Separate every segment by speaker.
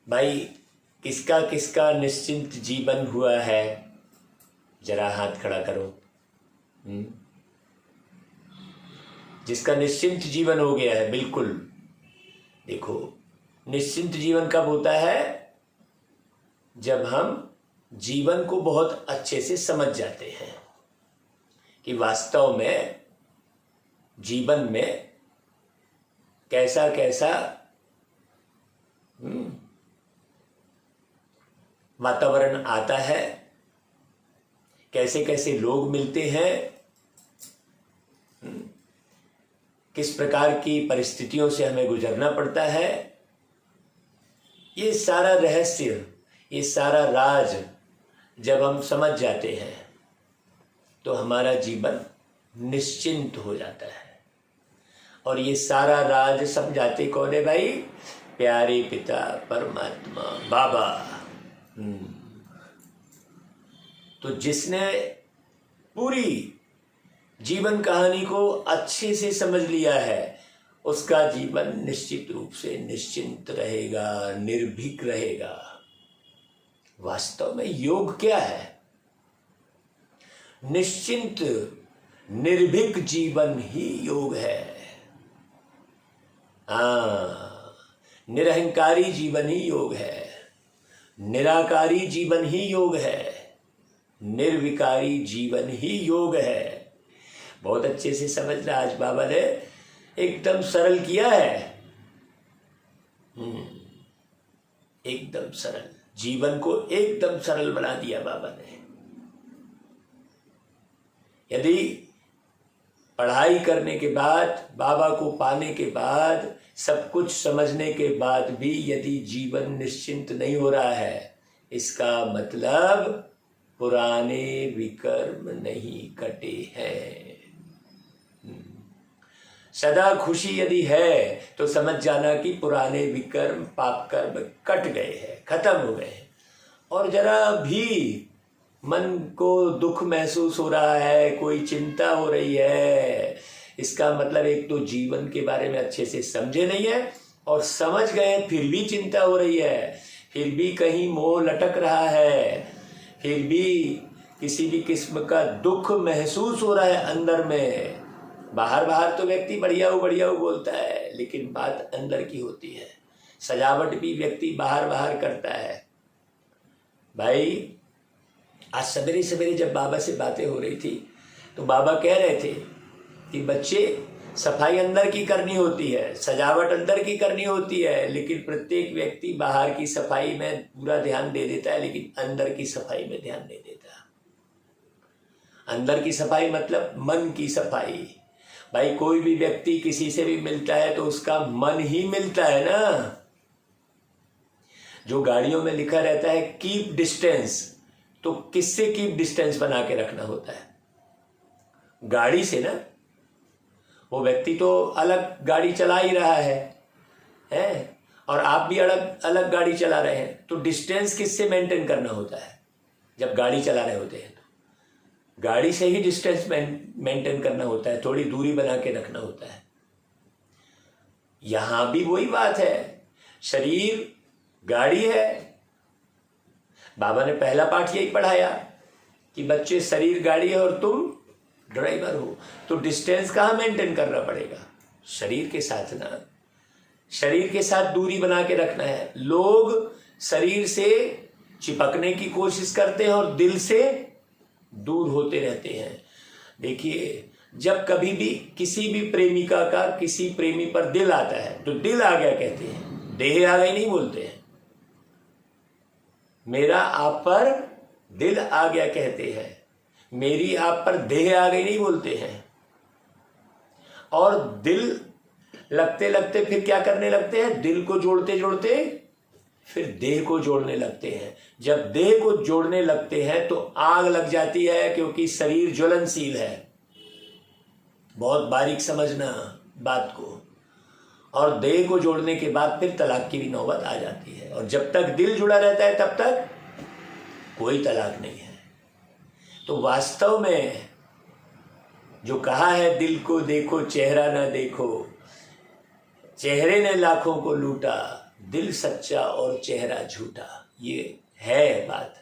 Speaker 1: भाई किसका किसका निश्चिंत जीवन हुआ है, जरा हाथ खड़ा करो। जिसका निश्चिंत जीवन हो गया है, बिल्कुल। देखो, निश्चिंत जीवन कब होता है? जब हम जीवन को बहुत अच्छे से समझ जाते हैं कि वास्तव में जीवन में कैसा कैसा वातावरण आता है, कैसे कैसे लोग मिलते हैं, किस प्रकार की परिस्थितियों से हमें गुजरना पड़ता है। ये सारा रहस्य, ये सारा राज जब हम समझ जाते हैं तो हमारा जीवन निश्चिंत हो जाता है। और ये सारा राज समझाते कौन है भाई? प्यारे पिता परमात्मा बाबा। तो जिसने पूरी जीवन कहानी को अच्छे से समझ लिया है, उसका जीवन निश्चित रूप से निश्चिंत रहेगा, निर्भीक रहेगा। वास्तव में योग क्या है? निश्चिंत निर्भीक जीवन ही योग है। निरहंकारी जीवन ही योग है, निराकारी जीवन ही योग है, निर्विकारी जीवन ही योग है। बहुत अच्छे से समझ रहा, आज बाबा ने एकदम सरल किया है। एकदम सरल, जीवन को एकदम सरल बना दिया बाबा ने। यदि पढ़ाई करने के बाद, बाबा को पाने के बाद, सब कुछ समझने के बाद भी यदि जीवन निश्चिंत नहीं हो रहा है, इसका मतलब पुराने विकर्म नहीं कटे हैं। सदा खुशी यदि है तो समझ जाना कि पुराने विकर्म पाप कर्म कट गए हैं, खत्म हो गए हैं। और जरा भी मन को दुख महसूस हो रहा है, कोई चिंता हो रही है, इसका मतलब एक तो जीवन के बारे में अच्छे से समझे नहीं है, और समझ गए फिर भी चिंता हो रही है, फिर भी कहीं मोह लटक रहा है, फिर भी किसी भी किस्म का दुख महसूस हो रहा है अंदर में। बाहर बाहर तो व्यक्ति बढ़िया हो बोलता है, लेकिन बात अंदर की होती है। सजावट भी व्यक्ति बाहर बाहर करता है। भाई आज सवेरे सवेरे जब बाबा से बातें हो रही थी तो बाबा कह रहे थे कि बच्चे, सफाई अंदर की करनी होती है, सजावट अंदर की करनी होती है, लेकिन प्रत्येक व्यक्ति बाहर की सफाई में पूरा ध्यान दे देता है, लेकिन अंदर की सफाई में ध्यान नहीं देता। अंदर की सफाई मतलब मन की सफाई। भाई कोई भी व्यक्ति किसी से भी मिलता है तो उसका मन ही मिलता है ना। जो गाड़ियों में लिखा रहता है कीप डिस्टेंस, तो किससे कीप डिस्टेंस बना के रखना होता है? गाड़ी से ना। वो व्यक्ति तो अलग गाड़ी चला ही रहा है और आप भी अलग अलग गाड़ी चला रहे हैं, तो डिस्टेंस किससे मेंटेन करना होता है? जब गाड़ी चला रहे होते हैं तो गाड़ी से ही डिस्टेंस मेंटेन करना होता है, थोड़ी दूरी बना के रखना होता है। यहां भी वही बात है, शरीर गाड़ी है। बाबा ने पहला पाठ यही पढ़ाया कि बच्चे, शरीर गाड़ी है और तुम ड्राइवर हो, तो डिस्टेंस कहाँ मेंटेन करना पड़ेगा? शरीर के साथ ना। शरीर के साथ दूरी बना के रखना है। लोग शरीर से चिपकने की कोशिश करते हैं और दिल से दूर होते रहते हैं। देखिए, जब कभी भी किसी भी प्रेमिका का किसी प्रेमी पर दिल आता है तो दिल आ गया कहते हैं, देह आ गई नहीं बोलते हैं। मेरा आप पर दिल आ गया कहते हैं, मेरी आप पर देह आ गई नहीं बोलते हैं। और दिल लगते लगते फिर क्या करने लगते हैं? दिल को जोड़ते जोड़ते फिर देह को जोड़ने लगते हैं। जब देह को जोड़ने लगते हैं तो आग लग जाती है, क्योंकि शरीर ज्वलनशील है। बहुत बारीक समझना बात को। और देह को जोड़ने के बाद फिर तलाक की भी नौबत आ जाती है। और जब तक दिल जुड़ा रहता है तब तक कोई तलाक नहीं है। तो वास्तव में जो कहा है, दिल को देखो चेहरा ना देखो, चेहरे ने लाखों को लूटा, दिल सच्चा और चेहरा झूठा, ये है बात।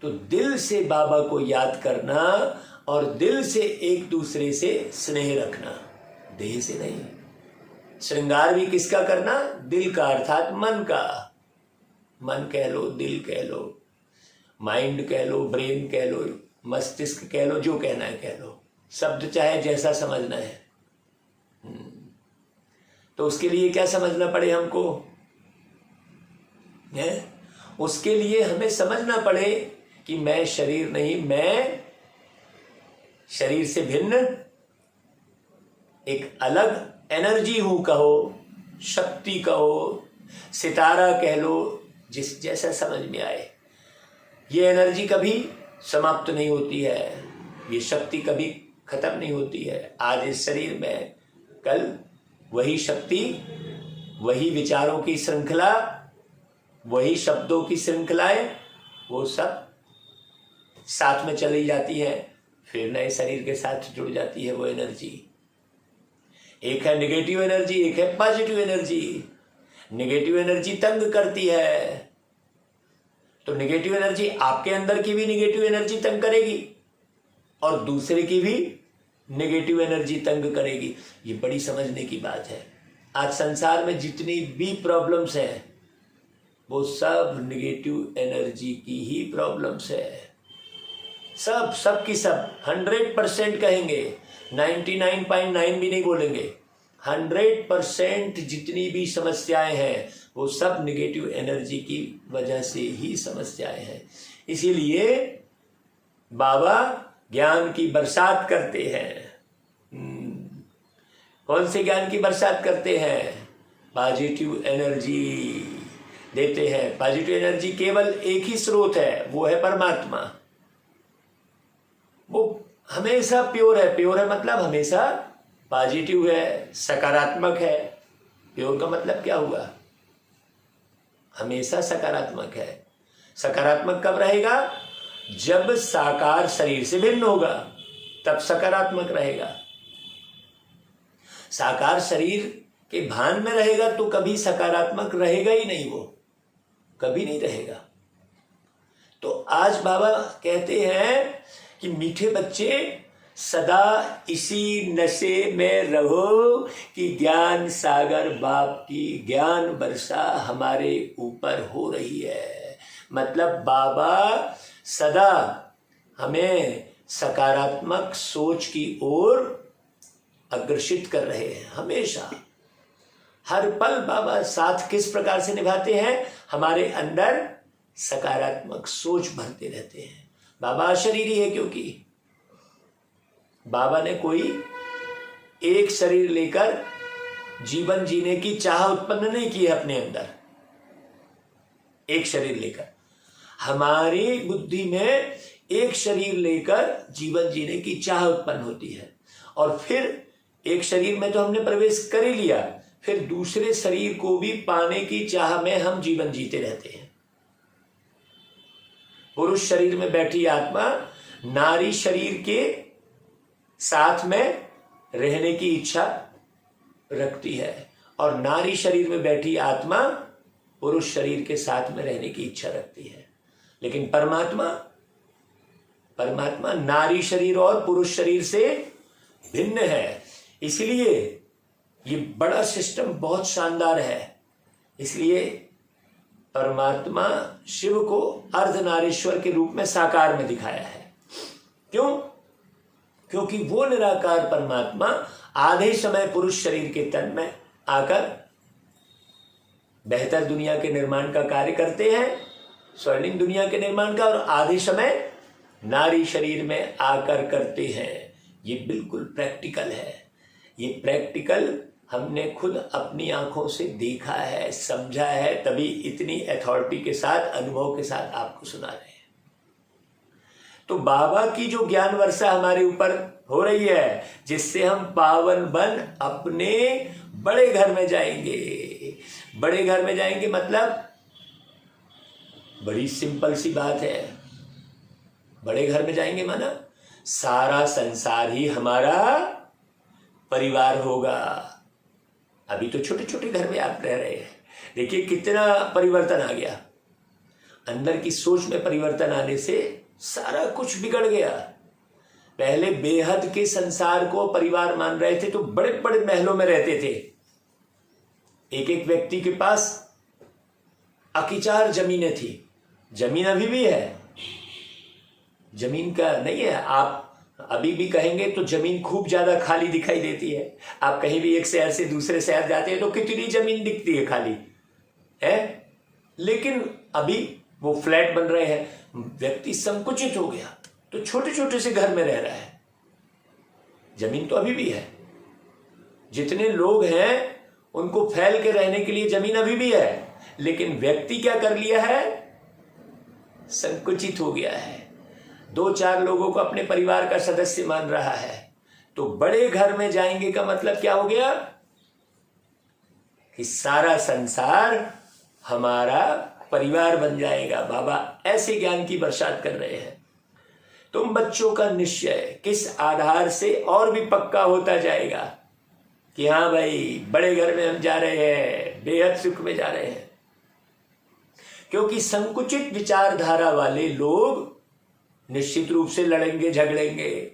Speaker 1: तो दिल से बाबा को याद करना और दिल से एक दूसरे से स्नेह रखना, देह से नहीं। श्रृंगार भी किसका करना? दिल का, अर्थात मन का। मन कह लो, दिल कह लो, माइंड कह लो, ब्रेन कह लो, मस्तिष्क कह लो, जो कहना है कह लो, शब्द चाहे जैसा समझना है। तो उसके लिए क्या समझना पड़े हमको है? उसके लिए हमें समझना पड़े कि मैं शरीर नहीं, मैं शरीर से भिन्न एक अलग एनर्जी हूं, कहो शक्ति कहो, सितारा कह लो, जिस जैसा समझ में आए। ये एनर्जी कभी समाप्त नहीं होती है, ये शक्ति कभी खत्म नहीं होती है। आज इस शरीर में, कल वही शक्ति, वही विचारों की श्रृंखला, वही शब्दों की श्रृंखलाएं, वो सब साथ में चली जाती है, फिर नए शरीर के साथ जुड़ जाती है वो एनर्जी। एक है नेगेटिव एनर्जी, एक है पॉजिटिव एनर्जी। नेगेटिव एनर्जी तंग करती है, तो नेगेटिव एनर्जी आपके अंदर की भी नेगेटिव एनर्जी तंग करेगी और दूसरे की भी नेगेटिव एनर्जी तंग करेगी। ये बड़ी समझने की बात है। आज संसार में जितनी भी प्रॉब्लम्स हैं वो सब नेगेटिव एनर्जी की ही प्रॉब्लम्स है। सब की सब 100% कहेंगे, 99.9 भी नहीं बोलेंगे, 100% जितनी भी समस्याएं हैं वो सब नेगेटिव एनर्जी की वजह से ही समस्याएं हैं। इसीलिए बाबा ज्ञान की बरसात करते हैं। कौन से ज्ञान की बरसात करते हैं? पॉजिटिव एनर्जी देते हैं। पॉजिटिव एनर्जी केवल एक ही स्रोत है, वो है परमात्मा। वो हमेशा प्योर है। प्योर है मतलब हमेशा पॉजिटिव है, सकारात्मक है। प्योर का मतलब क्या हुआ? हमेशा सकारात्मक है। सकारात्मक कब रहेगा? जब साकार शरीर से भिन्न होगा, तब सकारात्मक रहेगा। साकार शरीर के भान में रहेगा तो कभी सकारात्मक रहेगा ही नहीं, वो कभी नहीं रहेगा। तो आज बाबा कहते हैं कि मीठे बच्चे सदा इसी नशे में रहो कि ज्ञान सागर बाप की ज्ञान वर्षा हमारे ऊपर हो रही है। मतलब बाबा सदा हमें सकारात्मक सोच की ओर अग्रसित कर रहे हैं। हमेशा हर पल बाबा साथ किस प्रकार से निभाते हैं? हमारे अंदर सकारात्मक सोच भरते रहते हैं। बाबा अशरीरी है, क्योंकि बाबा ने कोई एक शरीर लेकर जीवन जीने की चाह उत्पन्न नहीं की है अपने अंदर। एक शरीर लेकर हमारी बुद्धि में एक शरीर लेकर जीवन जीने की चाह उत्पन्न होती है, और फिर एक शरीर में तो हमने प्रवेश कर ही लिया, फिर दूसरे शरीर को भी पाने की चाह में हम जीवन जीते रहते हैं। पुरुष शरीर में बैठी आत्मा नारी शरीर के साथ में रहने की इच्छा रखती है, और नारी शरीर में बैठी आत्मा पुरुष शरीर के साथ में रहने की इच्छा रखती है। लेकिन परमात्मा नारी शरीर और पुरुष शरीर से भिन्न है। इसलिए ये बड़ा सिस्टम बहुत शानदार है। इसलिए परमात्मा शिव को अर्धनारीश्वर के रूप में साकार में दिखाया है। क्यों? क्योंकि वो निराकार परमात्मा आधे समय पुरुष शरीर के तन में आकर बेहतर दुनिया के निर्माण का कार्य करते हैं, स्वर्णिम दुनिया के निर्माण का, और आधे समय नारी शरीर में आकर करते हैं। ये बिल्कुल प्रैक्टिकल है। ये प्रैक्टिकल हमने खुद अपनी आंखों से देखा है, समझा है, तभी इतनी अथॉरिटी के साथ, अनुभव के साथ आपको सुना रहे हैं। तो बाबा की जो ज्ञान वर्षा हमारे ऊपर हो रही है, जिससे हम पावन बन अपने बड़े घर में जाएंगे। बड़े घर में जाएंगे मतलब बड़ी सिंपल सी बात है। बड़े घर में जाएंगे माना सारा संसार ही हमारा परिवार होगा। अभी तो छोटे छोटे घर में आप रह रहे हैं, देखिए कितना परिवर्तन आ गया। अंदर की सोच में परिवर्तन आने से सारा कुछ बिगड़ गया। पहले बेहद के संसार को परिवार मान रहे थे तो बड़े बड़े महलों में रहते थे। एक एक व्यक्ति के पास अकिचार जमीनें थी। जमीन अभी भी है, जमीन का नहीं है। आप अभी भी कहेंगे तो जमीन खूब ज्यादा खाली दिखाई देती है। आप कहीं भी एक शहर से दूसरे शहर जाते हैं तो कितनी जमीन दिखती है खाली है, लेकिन अभी वो फ्लैट बन रहे हैं। व्यक्ति संकुचित हो गया तो छोटे छोटे से घर में रह रहा है। जमीन तो अभी भी है। जितने लोग हैं उनको फैल के रहने के लिए जमीन अभी भी है, लेकिन व्यक्ति क्या कर लिया है, संकुचित हो गया है। 2-4 लोगों को अपने परिवार का सदस्य मान रहा है। तो बड़े घर में जाएंगे का मतलब क्या हो गया कि सारा संसार हमारा परिवार बन जाएगा। बाबा ऐसे ज्ञान की बरसात कर रहे हैं। तुम बच्चों का निश्चय किस आधार से और भी पक्का होता जाएगा कि हाँ भाई बड़े घर में हम जा रहे हैं, बेहद सुख में जा रहे हैं। क्योंकि संकुचित विचारधारा वाले लोग निश्चित रूप से लड़ेंगे, झगड़ेंगे।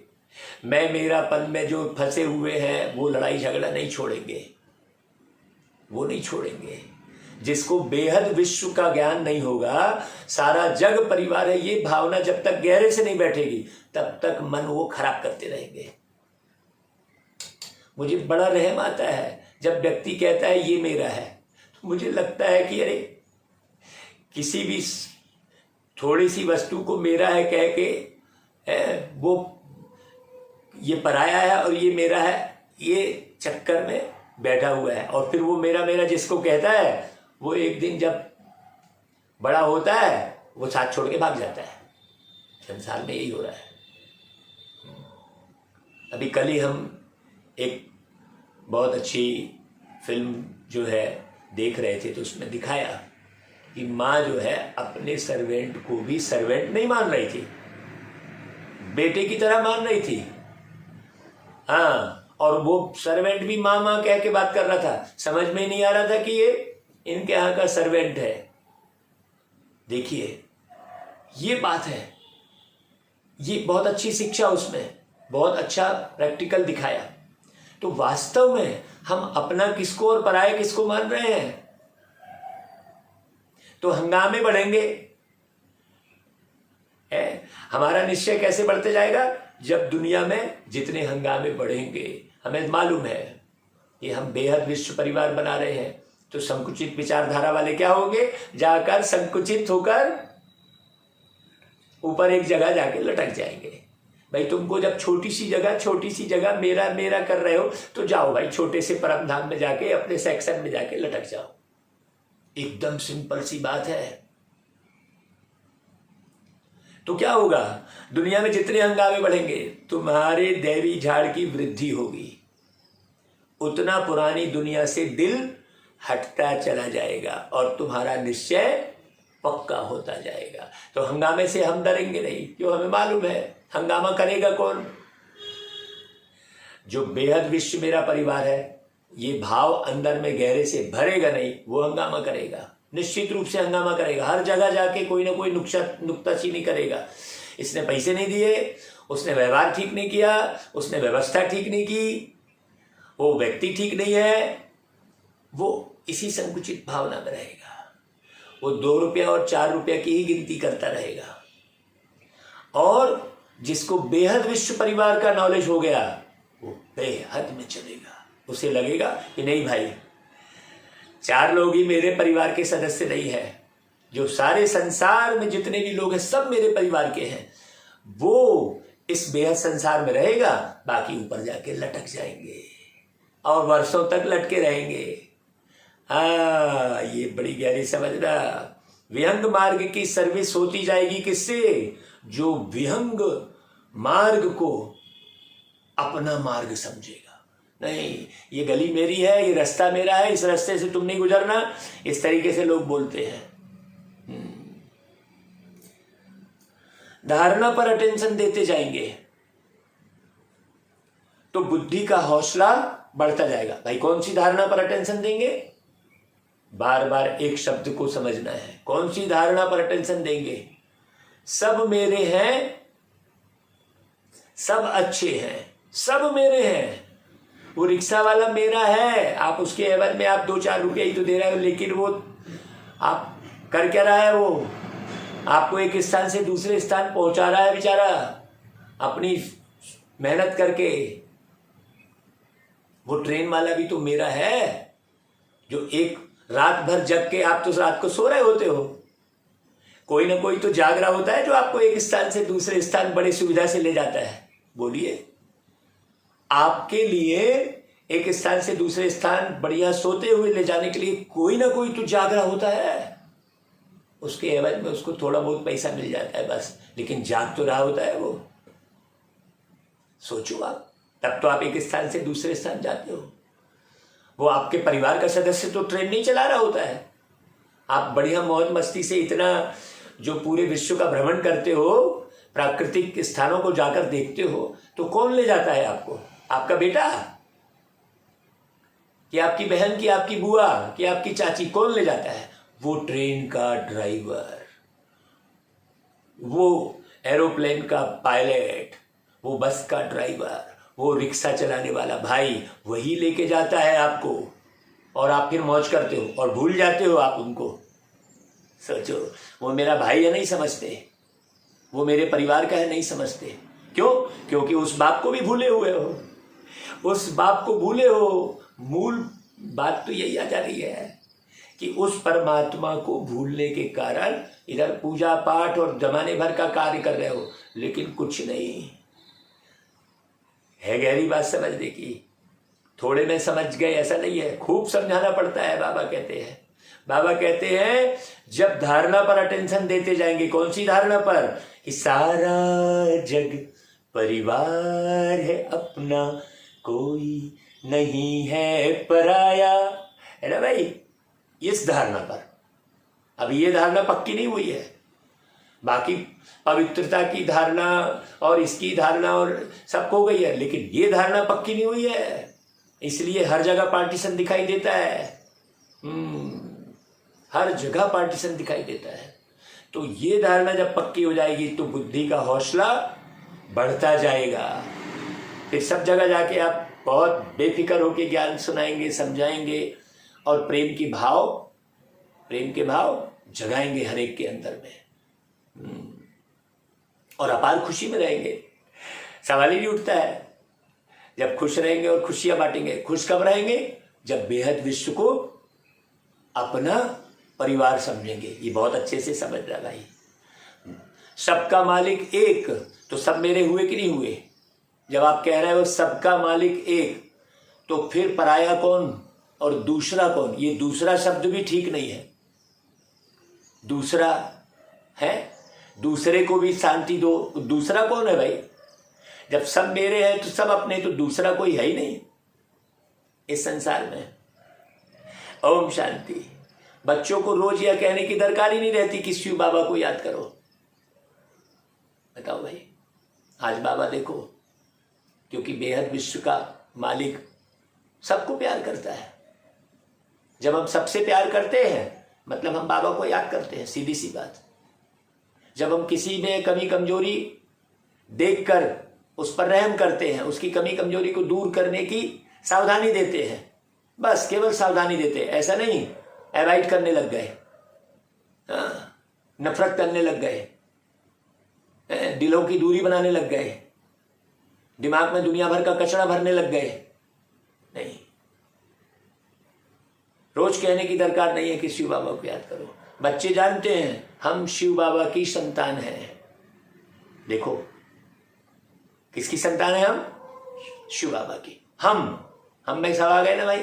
Speaker 1: मैं मेरापन में जो फंसे हुए हैं वो लड़ाई झगड़ा नहीं छोड़ेंगे, वो नहीं छोड़ेंगे। जिसको बेहद विश्व का ज्ञान नहीं होगा, सारा जग परिवार है, ये भावना जब तक गहरे से नहीं बैठेगी तब तक मन वो खराब करते रहेंगे। मुझे बड़ा रहम आता है जब व्यक्ति कहता है ये मेरा है, तो मुझे लगता है कि अरे किसी भी थोड़ी सी वस्तु को मेरा है कह के वो ये पराया है और ये मेरा है, ये चक्कर में बैठा हुआ है। और फिर वो मेरा मेरा जिसको कहता है वो एक दिन जब बड़ा होता है वो साथ छोड़ के भाग जाता है। संसार में यही हो रहा है। अभी कल ही हम एक बहुत अच्छी फिल्म जो है देख रहे थे, तो उसमें दिखाया कि माँ जो है अपने सर्वेंट को भी सर्वेंट नहीं मान रही थी, बेटे की तरह मान रही थी। हाँ, और वो सर्वेंट भी माँ माँ कह के बात कर रहा था। समझ में ही नहीं आ रहा था कि ये इनके यहाँ का सर्वेंट है। देखिए ये बात है, ये बहुत अच्छी शिक्षा, उसमें बहुत अच्छा प्रैक्टिकल दिखाया। तो वास्तव में हम अपना किसको और पराया किसको मान रहे हैं, तो हंगामे बढ़ेंगे। हमारा निश्चय कैसे बढ़ते जाएगा, जब दुनिया में जितने हंगामे बढ़ेंगे। हमें मालूम है कि हम बेहद विश्व परिवार बना रहे हैं, तो संकुचित विचारधारा वाले क्या होंगे, जाकर संकुचित होकर ऊपर एक जगह जाके लटक जाएंगे। भाई तुमको जब छोटी सी जगह मेरा मेरा कर रहे हो, तो जाओ भाई छोटे से परम धाम में जाके अपने सेक्शन में जाके लटक जाओ। एकदम सिंपल सी बात है। तो क्या होगा, दुनिया में जितने हंगामे बढ़ेंगे तुम्हारे दैवी झाड़ की वृद्धि होगी, उतना पुरानी दुनिया से दिल हटता चला जाएगा और तुम्हारा निश्चय पक्का होता जाएगा। तो हंगामे से हम डरेंगे नहीं, क्यों, हमें मालूम है हंगामा करेगा कौन, जो बेहद विश्व मेरा परिवार है, ये भाव अंदर में गहरे से भरेगा नहीं, वो हंगामा करेगा, निश्चित रूप से हंगामा करेगा। हर जगह जाके कोई ना कोई नुक्ताचीनी करेगा। इसने पैसे नहीं दिए, उसने व्यवहार ठीक नहीं किया, उसने व्यवस्था ठीक नहीं की, वो व्यक्ति ठीक नहीं है, वो इसी संकुचित भावना में रहेगा। वो 2 रुपया और 4 रुपया की ही गिनती करता रहेगा। और जिसको बेहद विश्व परिवार का नॉलेज हो गया, वो बेहद में चलेगा। उसे लगेगा कि नहीं भाई, 4 लोग ही मेरे परिवार के सदस्य नहीं है, जो सारे संसार में जितने भी लोग हैं सब मेरे परिवार के हैं। वो इस बेहद संसार में रहेगा, बाकी ऊपर जाके लटक जाएंगे और वर्षों तक लटके रहेंगे। हाँ, ये बड़ी गहरी समझना। विहंग मार्ग की सर्विस होती जाएगी किससे, जो विहंग मार्ग को अपना मार्ग समझेगा। नहीं, ये गली मेरी है, ये रास्ता मेरा है, इस रास्ते से तुम नहीं गुजरना, इस तरीके से लोग बोलते हैं। धारणा पर अटेंशन देते जाएंगे तो बुद्धि का हौसला बढ़ता जाएगा। भाई कौन सी धारणा पर अटेंशन देंगे, बार बार एक शब्द को समझना है। कौन सी धारणा पर अटेंशन देंगे? सब मेरे हैं, सब अच्छे हैं, सब मेरे हैं। वो रिक्शा वाला मेरा है, आप उसके एवज में आप 2-4 रुपये ही तो दे रहे हो, लेकिन वो आप कर क्या रहा है? वो आपको एक स्थान से दूसरे स्थान पहुंचा रहा है बेचारा, अपनी मेहनत करके। वो ट्रेन वाला भी तो मेरा है, जो एक रात भर जग के, आप तो रात को सो रहे होते हो, कोई ना कोई तो जाग रहा होता है, जो आपको एक स्थान से दूसरे स्थान बड़ी सुविधा से ले जाता है। बोलिए, आपके लिए एक स्थान से दूसरे स्थान बढ़िया सोते हुए ले जाने के लिए कोई ना कोई तो जाग रहा होता है। उसके एवज में उसको थोड़ा बहुत पैसा मिल जाता है बस, लेकिन जाग तो रहा होता है वो। सोचो आप, तब तो आप एक स्थान से दूसरे स्थान जाते हो। वो आपके परिवार का सदस्य तो ट्रेन नहीं चला रहा होता है। आप बढ़िया मौज मस्ती से इतना जो पूरे विश्व का भ्रमण करते हो, प्राकृतिक स्थानों को जाकर देखते हो, तो कौन ले जाता है आपको? आपका बेटा कि आपकी बहन की आपकी बुआ कि आपकी चाची? कौन ले जाता है? वो ट्रेन का ड्राइवर, वो एरोप्लेन का पायलट, वो बस का ड्राइवर, वो रिक्शा चलाने वाला भाई, वही लेके जाता है आपको। और आप फिर मौज करते हो और भूल जाते हो आप उनको। सोचो, वो मेरा भाई है नहीं समझते, वो मेरे परिवार का है नहीं समझते। क्यों? क्योंकि उस बाप को भी भूले हुए हो, उस बाप को भूले हो। मूल बात तो यही आ जा रही है कि उस परमात्मा को भूलने के कारण इधर पूजा पाठ और जमाने भर का कार्य कर रहे हो, लेकिन कुछ नहीं है। गहरी बात समझने की, थोड़े में समझ गए ऐसा नहीं है, खूब समझाना पड़ता है। बाबा कहते हैं जब धारणा पर अटेंशन देते जाएंगे। कौन सी धारणा पर? कि सारा जग परिवार है अपना, कोई नहीं है पराया, है ना भाई? इस धारणा पर, अभी ये धारणा पक्की नहीं हुई है। बाकी पवित्रता की धारणा और इसकी धारणा और सब हो गई है, लेकिन ये धारणा पक्की नहीं हुई है। इसलिए हर जगह पार्टीशन दिखाई देता है। हर जगह पार्टीशन दिखाई देता है। तो ये धारणा जब पक्की हो जाएगी तो बुद्धि का हौसला बढ़ता जाएगा। फिर सब जगह जाके आप बहुत बेफिक्र होकर ज्ञान सुनाएंगे, समझाएंगे और प्रेम के भाव जगाएंगे हर एक के अंदर में, और अपार खुशी में रहेंगे। सवाल ही नहीं उठता है। जब खुश रहेंगे और खुशियां बांटेंगे। खुश कब रहेंगे? जब बेहद विश्व को अपना परिवार समझेंगे। ये बहुत अच्छे से समझ रहा भाई। सबका मालिक एक, तो सब मेरे हुए कि नहीं हुए? जब आप कह रहे हो सबका मालिक एक, तो फिर पराया कौन और दूसरा कौन? ये दूसरा शब्द भी ठीक नहीं है। दूसरा है, दूसरे को भी शांति दो। दूसरा कौन है भाई? जब सब मेरे हैं तो सब अपने, तो दूसरा कोई है ही नहीं इस संसार में। ओम शांति। बच्चों को रोज यह कहने की दरकार ही नहीं रहती कि शिव बाबा को याद करो। बताओ भाई, आज बाबा देखो, क्योंकि बेहद विश्व का मालिक सबको प्यार करता है। जब हम सबसे प्यार करते हैं मतलब हम बाबा को याद करते हैं, सीधी सी बात। जब हम किसी में कमी कमजोरी देखकर उस पर रहम करते हैं, उसकी कमी कमजोरी को दूर करने की सावधानी देते हैं, बस केवल सावधानी देते हैं, ऐसा नहीं अवॉइड करने लग गए, नफरत करने लग गए, दिलों की दूरी बनाने लग गए, दिमाग में दुनिया भर का कचरा भरने लग गए। नहीं, रोज कहने की दरकार नहीं है कि शिव बाबा को याद करो। बच्चे जानते हैं हम शिव बाबा की संतान हैं। देखो किसकी संतान है हम? शिव बाबा की। हम में सब आ गए ना भाई।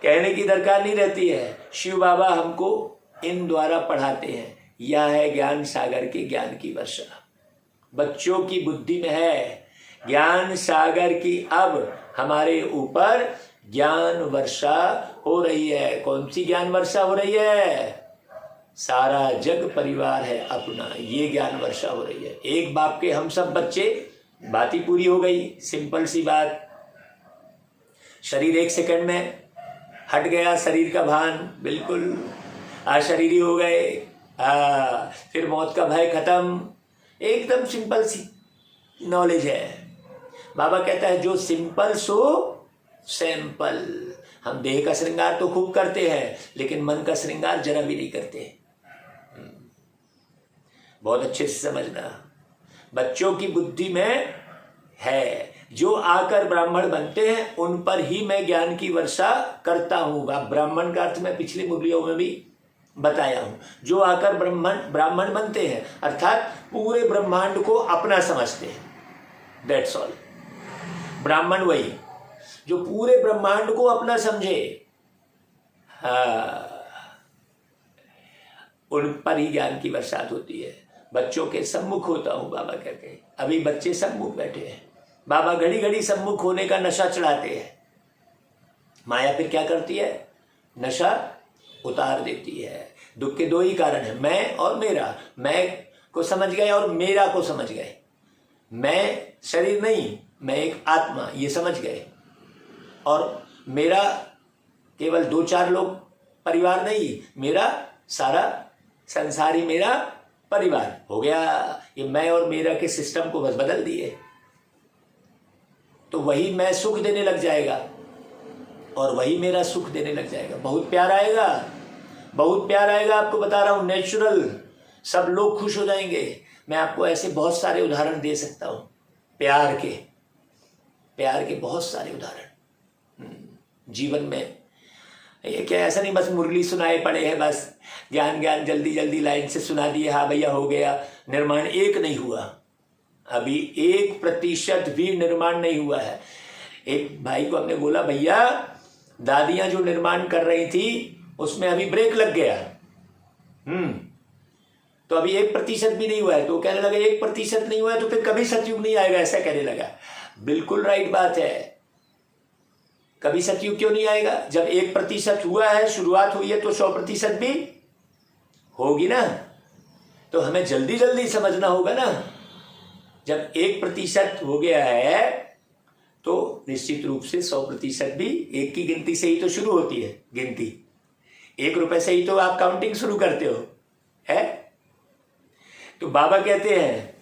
Speaker 1: कहने की दरकार नहीं रहती है। शिव बाबा हमको इन द्वारा पढ़ाते हैं। यह है ज्ञान सागर की ज्ञान की वर्षा। बच्चों की बुद्धि में है ज्ञान सागर की, अब हमारे ऊपर ज्ञान वर्षा हो रही है। कौन सी ज्ञान वर्षा हो रही है? सारा जग परिवार है अपना, ये ज्ञान वर्षा हो रही है। एक बाप के हम सब बच्चे, बात ही पूरी हो गई। सिंपल सी बात। शरीर 1 सेकंड में हट गया शरीर का भान, बिल्कुल अशरीरी हो गए। फिर मौत का भय खत्म। एकदम सिंपल सी नॉलेज है। बाबा कहता है जो सिंपल सो सैंपल। हम देह का श्रृंगार तो खूब करते हैं, लेकिन मन का श्रृंगार जरा भी नहीं करते। बहुत अच्छे से समझना, बच्चों की बुद्धि में है। जो आकर ब्राह्मण बनते हैं उन पर ही मैं ज्ञान की वर्षा करता हूँ। ब्राह्मण का अर्थ मैं पिछली मुरलियों में भी बताया हूँ। जो आकर ब्राह्मण बनते हैं अर्थात पूरे ब्रह्मांड को अपना समझते हैं, दैट्स ऑल। ब्राह्मण वही जो पूरे ब्रह्मांड को अपना समझे, उन पर ही ज्ञान की बरसात होती है। बच्चों के सम्मुख होता हूँ बाबा कहते हैं। अभी बच्चे सम्मुख बैठे हैं, बाबा घड़ी घड़ी सम्मुख होने का नशा चढ़ाते हैं। माया फिर क्या करती है? नशा उतार देती है। दुख के दो ही कारण है, मैं और मेरा। मैं को समझ गए और मेरा को समझ गए। मैं शरीर नहीं, मैं एक आत्मा, ये समझ गए। और मेरा केवल 2-4 लोग परिवार नहीं, मेरा सारा संसार ही मेरा परिवार हो गया। ये मैं और मेरा के सिस्टम को बस बदल दिए तो वही मैं सुख देने लग जाएगा और वही मेरा सुख देने लग जाएगा। बहुत प्यार आएगा, बहुत प्यार आएगा, आपको बता रहा हूं। नेचुरल, सब लोग खुश हो जाएंगे। मैं आपको ऐसे बहुत सारे उदाहरण दे सकता हूं, प्यार के बहुत सारे उदाहरण जीवन में। ये क्या ऐसा नहीं बस मुरली सुनाए पड़े हैं, बस ज्ञान जल्दी जल्दी लाइन से सुना दिए, हाँ भैया हो गया। निर्माण एक नहीं हुआ, अभी 1% भी निर्माण नहीं हुआ है। एक भाई को हमने बोला, भैया दादियां जो निर्माण कर रही थी उसमें अभी ब्रेक लग गया। तो अभी 1% भी नहीं हुआ है। तो कहने लगा 1% नहीं हुआ है तो फिर कभी सतयुग नहीं आएगा, ऐसा कहने लगा। बिल्कुल राइट बात है। कभी सतयुग क्यों नहीं आएगा? जब 1% हुआ है, शुरुआत हुई है, तो 100% भी होगी ना। तो हमें जल्दी जल्दी समझना होगा ना। जब 1% हो गया है तो निश्चित रूप से 100% भी एक की गिनती से ही तो शुरू होती है। गिनती 1 रुपए से ही तो आप काउंटिंग शुरू करते हो, है? तो बाबा कहते हैं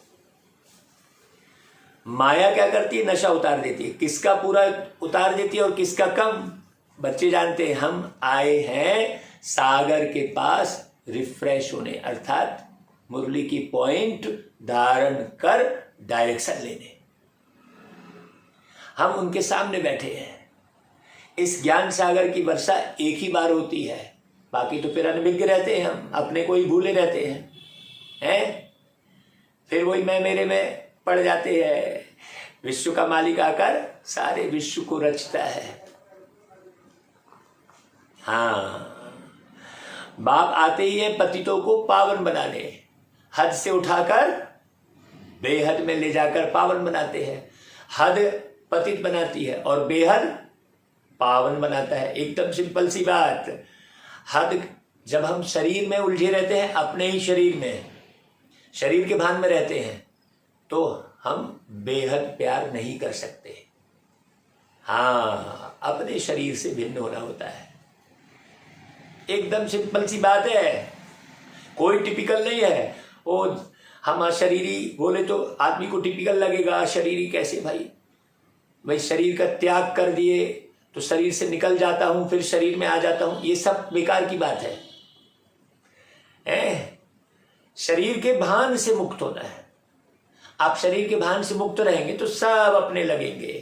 Speaker 1: माया क्या करती है? नशा उतार देती है। किसका पूरा उतार देती है और किसका कम? बच्चे जानते हैं हम आए हैं सागर के पास रिफ्रेश होने, अर्थात मुरली की पॉइंट धारण कर डायरेक्शन लेने। हम उनके सामने बैठे हैं। इस ज्ञान सागर की वर्षा एक ही बार होती है, बाकी तो फिर अनभिज्ञ रहते हैं, हम अपने को ही भूले रहते हैं। फिर वही मैं मेरे में पड़ जाते हैं। विश्व का मालिक आकर सारे विश्व को रचता है। हाँ, बाप आते ही है पतितों को पावन बनाने, हद से उठाकर बेहद में ले जाकर पावन बनाते हैं। हद पतित बनाती है और बेहद पावन बनाता है। एकदम सिंपल सी बात। हद, जब हम शरीर में उलझे रहते हैं, अपने ही शरीर में, शरीर के भान में रहते हैं, तो हम बेहद प्यार नहीं कर सकते। हाँ, अपने शरीर से भिन्न होना होता है। एकदम सिंपल सी बात है, कोई टिपिकल नहीं है। वो हम अशरीरी बोले तो आदमी को टिपिकल लगेगा। अशरीरी कैसे भाई? मैं शरीर का त्याग कर दिए तो शरीर से निकल जाता हूं, फिर शरीर में आ जाता हूं, ये सब बेकार की बात है। शरीर के भान से मुक्त होना है। आप शरीर के भान से मुक्त रहेंगे तो सब अपने लगेंगे,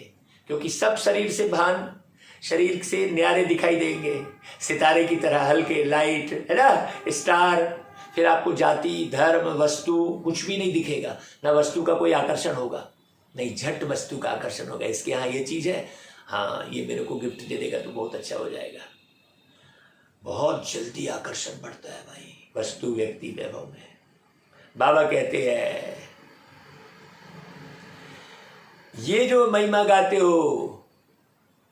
Speaker 1: क्योंकि सब शरीर से भान, शरीर से न्यारे दिखाई देंगे, सितारे की तरह हल्के, लाइट, है ना, स्टार। फिर आपको जाति, धर्म, वस्तु कुछ भी नहीं दिखेगा, ना वस्तु का कोई आकर्षण होगा, नहीं, झट वस्तु का आकर्षण होगा। इसके यहाँ ये चीज है, हाँ ये मेरे को गिफ्ट दे देगा तो बहुत अच्छा हो जाएगा। बहुत जल्दी आकर्षण बढ़ता है भाई वस्तु, व्यक्ति, वैभव में। बाबा कहते हैं ये जो महिमा गाते हो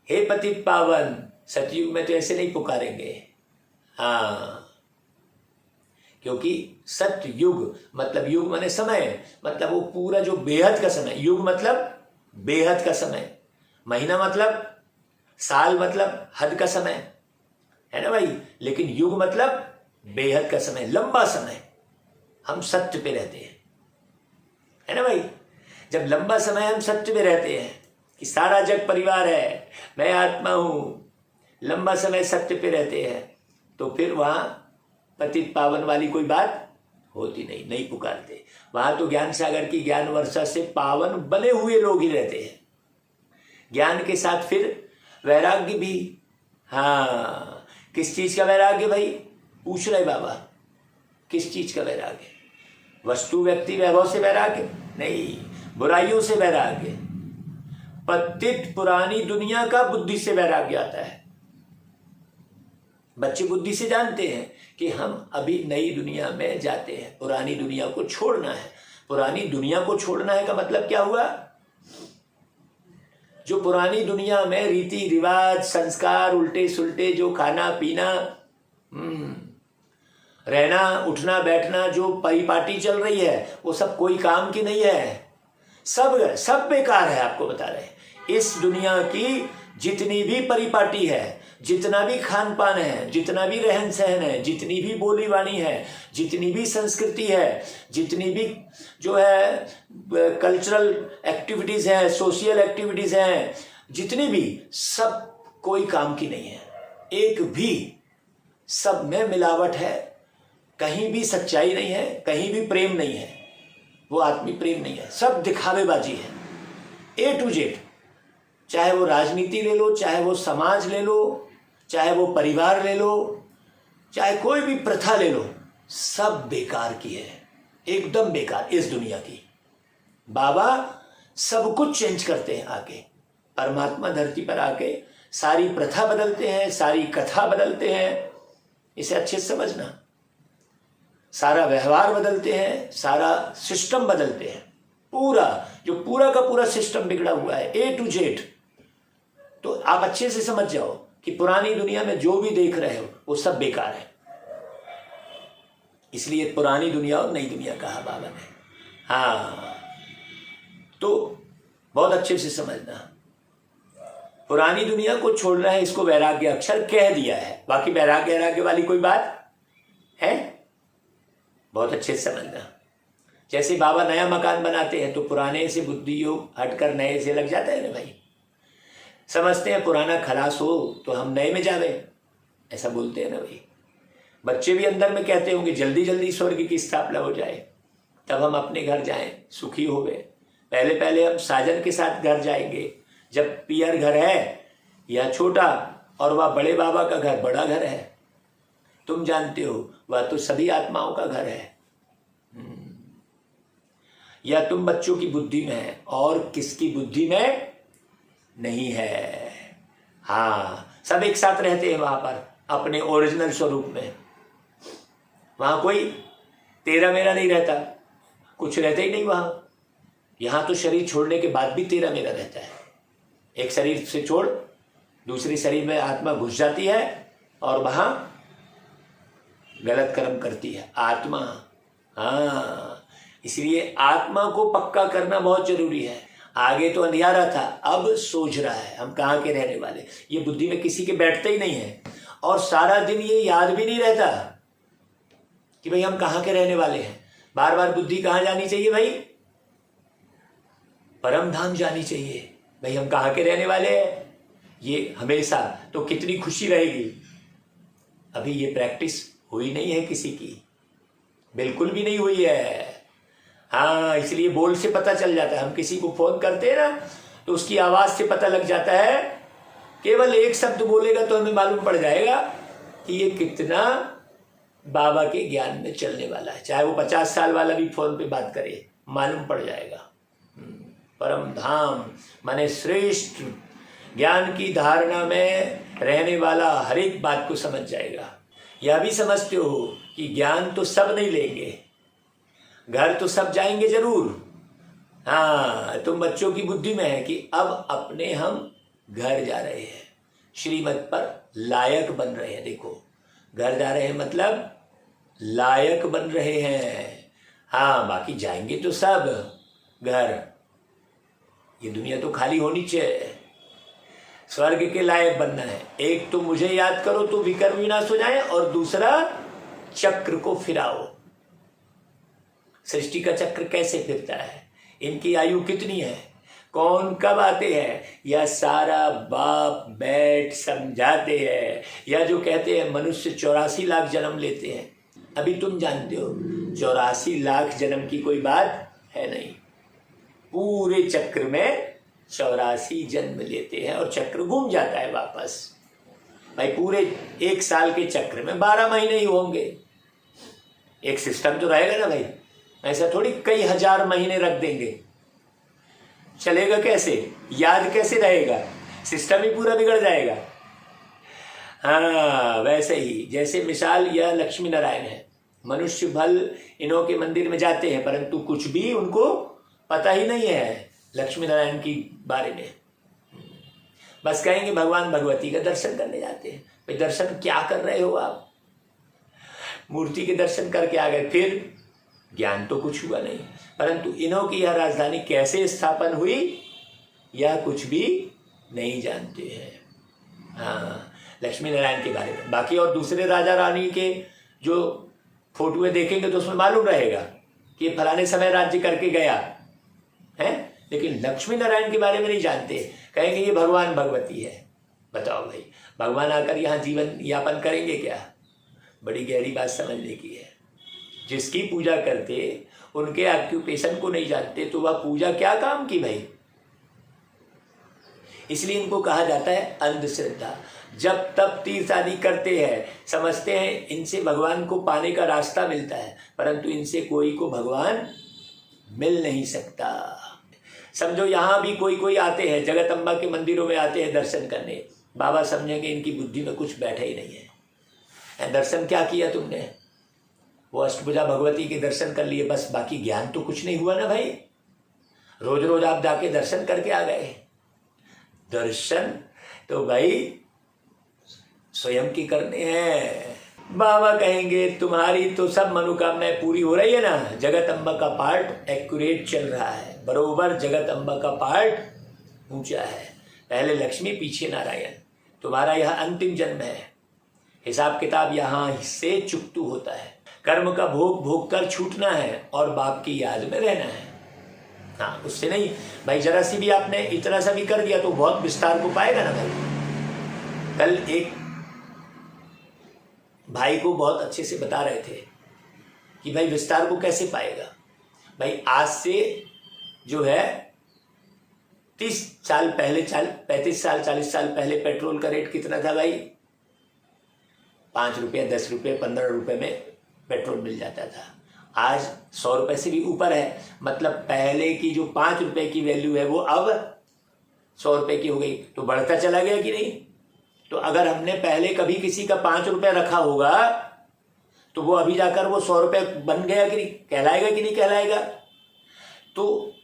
Speaker 1: हे पतित पावन, सतयुग में तो ऐसे नहीं पुकारेंगे। हाँ, क्योंकि सतयुग मतलब, युग माने समय, मतलब वो पूरा जो बेहद का समय। युग मतलब बेहद का समय, महीना मतलब साल, मतलब हद का समय, है ना भाई। लेकिन युग मतलब बेहद का समय, लंबा समय हम सत्य पे रहते हैं, है ना भाई। जब लंबा समय हम सत्य पे रहते हैं कि सारा जग परिवार है, मैं आत्मा हूं, लंबा समय सत्य पे रहते हैं, तो फिर वहां पतित पावन वाली कोई बात होती नहीं पुकारते। वहां तो ज्ञान सागर की ज्ञान वर्षा से पावन बने हुए लोग ही रहते हैं। ज्ञान के साथ फिर वैराग्य भी। हाँ, किस चीज का वैराग्य भाई, पूछ रहे बाबा, किस चीज का वैराग्य? वस्तु व्यक्ति वैभव से वैराग्य नहीं, बुराइयों से वैराग्य। पतित पुरानी दुनिया का बुद्धि से वैराग्य आता है। बच्चे बुद्धि से जानते हैं कि हम अभी नई दुनिया में जाते हैं, पुरानी दुनिया को छोड़ना है। पुरानी दुनिया को छोड़ना है का मतलब क्या हुआ? जो पुरानी दुनिया में रीति रिवाज, संस्कार, उल्टे सुल्टे जो खाना पीना, रहना उठना बैठना, जो परिपाटी चल रही है, वो सब कोई काम की नहीं है, सब बेकार है। आपको बता रहे हैं, इस दुनिया की जितनी भी परिपाटी है, जितना भी खान पान है, जितना भी रहन सहन है, जितनी भी बोली वाणी है, जितनी भी संस्कृति है, जितनी भी जो है कल्चरल एक्टिविटीज है, सोशल एक्टिविटीज हैं, जितनी भी, सब कोई काम की नहीं है, एक भी। सब में मिलावट है, कहीं भी सच्चाई नहीं है, कहीं भी प्रेम नहीं है, वो आत्मी प्रेम नहीं है, सब दिखावेबाजी है, A to Z। चाहे वो राजनीति ले लो, चाहे वो समाज ले लो, चाहे वो परिवार ले लो, चाहे कोई भी प्रथा ले लो, सब बेकार की है, एकदम बेकार इस दुनिया की। बाबा सब कुछ चेंज करते हैं आके, परमात्मा धरती पर आके सारी प्रथा बदलते हैं, सारी कथा बदलते हैं। इसे अच्छे से समझना, सारा व्यवहार बदलते हैं, सारा सिस्टम बदलते हैं, पूरा का पूरा सिस्टम बिगड़ा हुआ है, A to Z। तो आप अच्छे से समझ जाओ कि पुरानी दुनिया में जो भी देख रहे हो वो सब बेकार है। इसलिए पुरानी दुनिया और नई दुनिया कहा बाबा ने। हाँ, तो बहुत अच्छे से समझना, पुरानी दुनिया को छोड़ना है, इसको वैराग्य अक्षर कह दिया है। बाकी वैराग्य वाली कोई बात है? बहुत अच्छे से समझना। जैसे बाबा नया मकान बनाते हैं तो पुराने से बुद्धि योग हटकर नए से लग जाता है ना भाई। समझते हैं पुराना खलास हो तो हम नए में जावे, ऐसा बोलते हैं ना भाई। बच्चे भी अंदर में कहते होंगे जल्दी जल्दी स्वर्ग की स्थापना हो जाए, तब हम अपने घर जाएं, सुखी हो गए। पहले हम साजन के साथ घर जाएंगे, जब पियर घर है या छोटा और वह बड़े बाबा का घर बड़ा घर है, तुम जानते हो वह तो सभी आत्माओं का घर है। या तुम बच्चों की बुद्धि में है और किसकी बुद्धि में नहीं है। हाँ, सब एक साथ रहते हैं वहां पर अपने ओरिजिनल स्वरूप में। वहां कोई तेरा मेरा नहीं रहता, कुछ रहता ही नहीं वहां। यहां तो शरीर छोड़ने के बाद भी तेरा मेरा रहता है। एक शरीर से छोड़ दूसरे शरीर में आत्मा घुस जाती है और वहां गलत कर्म करती है आत्मा। हाँ, इसलिए आत्मा को पक्का करना बहुत जरूरी है। आगे तो अंधियारा था, अब सोच रहा है हम कहाँ के रहने वाले। ये बुद्धि में किसी के बैठते ही नहीं है, और सारा दिन ये याद भी नहीं रहता कि भाई हम कहाँ के रहने वाले हैं। बार बार बुद्धि कहाँ जानी चाहिए भाई? परम धाम जानी चाहिए भाई। हम कहाँ के रहने वाले हैं ये हमेशा, तो कितनी खुशी रहेगी। अभी ये प्रैक्टिस हुई नहीं है किसी की, बिल्कुल भी नहीं हुई है। हाँ, इसलिए बोल से पता चल जाता है। हम किसी को फोन करते हैं ना तो उसकी आवाज से पता लग जाता है। केवल एक शब्द बोलेगा तो हमें मालूम पड़ जाएगा कि ये कितना बाबा के ज्ञान में चलने वाला है। चाहे वो 50 साल वाला भी फोन पे बात करे, मालूम पड़ जाएगा। परम धाम माने श्रेष्ठ ज्ञान की धारणा में रहने वाला हर एक बात को समझ जाएगा। यह भी समझते हो कि ज्ञान तो सब नहीं लेंगे, घर तो सब जाएंगे जरूर। हाँ, तुम बच्चों की बुद्धि में है कि अब अपने हम घर जा रहे हैं, श्रीमत पर लायक बन रहे हैं। देखो, घर जा रहे हैं मतलब लायक बन रहे हैं। हाँ, बाकी जाएंगे तो सब घर, ये दुनिया तो खाली होनी चाहिए। स्वर्ग के लायक बनना है। एक तो मुझे याद करो तो विकर्म विनाश हो जाए, और दूसरा चक्र को फिराओ। सृष्टि का चक्र कैसे फिरता है, इनकी आयु कितनी है, कौन कब आते हैं, यह सारा बाप बैठ समझाते हैं। या जो कहते हैं मनुष्य 84 लाख जन्म लेते हैं, अभी तुम जानते हो 84 लाख जन्म की कोई बात है नहीं। पूरे चक्र में 84 जन्म लेते हैं और चक्र घूम जाता है वापस। भाई पूरे 1 साल के चक्र में 12 महीने ही होंगे। एक सिस्टम तो रहेगा ना भाई, ऐसा थोड़ी कई हजार महीने रख देंगे, चलेगा कैसे, याद कैसे रहेगा, सिस्टम ही पूरा बिगड़ जाएगा। हाँ, वैसे ही जैसे मिसाल यह लक्ष्मी नारायण है, मनुष्य भल इन्हों के मंदिर में जाते हैं, परंतु कुछ भी उनको पता ही नहीं है लक्ष्मी नारायण की बारे में। बस कहेंगे भगवान भगवती का दर्शन करने जाते हैं। भाई दर्शन क्या कर रहे हो आप, मूर्ति के दर्शन करके आ गए, फिर ज्ञान तो कुछ हुआ नहीं। परंतु इन्हों की यह राजधानी कैसे स्थापन हुई यह कुछ भी नहीं जानते हैं। हाँ, लक्ष्मी नारायण के बारे में। बाकी और दूसरे राजा रानी के जो फोटोएं देखेंगे तो उसमें मालूम रहेगा कि फलाने समय राज्य करके गया है, लेकिन लक्ष्मी नारायण के बारे में नहीं जानते। कहेंगे ये भगवान भगवती है। बताओ भाई, भगवान आकर यहाँ जीवन यापन करेंगे क्या? बड़ी गहरी बात समझने की है। जिसकी पूजा करते उनके ऑक्यूपेशन को नहीं जानते तो वह पूजा क्या काम की भाई। इसलिए इनको कहा जाता है अंधश्रद्धा। जब तब तीर्थ आदि करते हैं, समझते हैं इनसे भगवान को पाने का रास्ता मिलता है, परंतु इनसे कोई को भगवान मिल नहीं सकता। समझो यहाँ भी कोई कोई आते हैं, जगत अम्बा के मंदिरों में आते हैं दर्शन करने, बाबा समझेंगे इनकी बुद्धि में कुछ बैठा ही नहीं है। दर्शन क्या किया तुमने? वो अष्टभुजा भगवती के दर्शन कर लिए, बस, बाकी ज्ञान तो कुछ नहीं हुआ ना भाई। रोज रोज आप जाके दर्शन करके आ गए। दर्शन तो भाई स्वयं की करने हैं। बाबा कहेंगे तुम्हारी तो सब मनोकामनाएं पूरी हो रही है ना, जगत अम्बा का पार्ट एक्यूरेट चल रहा है, बरोबर जगत अम्बा का पार्ट ऊंचा है। पहले लक्ष्मी, पीछे नारायण। तुम्हारा यह अंतिम जन्म है, हिसाब किताब यहाँ से चुकतू होता है। कर्म का भोग भोग कर छूटना है और बाप की याद में रहना है। हाँ, उससे नहीं भाई, जरा सी भी आपने इतना सा भी कर दिया तो बहुत विस्तार को पाएगा ना भाई। कल एक भाई को बहुत अच्छे से बता रहे थे कि भाई विस्तार को कैसे पाएगा। भाई आज से जो है 30 साल पहले, 35 साल 40 साल पहले पेट्रोल का रेट कितना था भाई? 5 रुपये, 10 रुपये, 15 रुपये में पेट्रोल मिल जाता था। आज 100 रुपये से भी ऊपर है। मतलब पहले की जो 5 रुपये की वैल्यू है वो अब 100 रुपये की हो गई। तो बढ़ता चला गया कि नहीं? तो अगर हमने पहले कभी किसी का 5 रुपये रखा होगा तो वो अभी जाकर वो 100 रुपये बन गया कि नहीं, कहलाएगा कि नहीं कहलाएगा? तो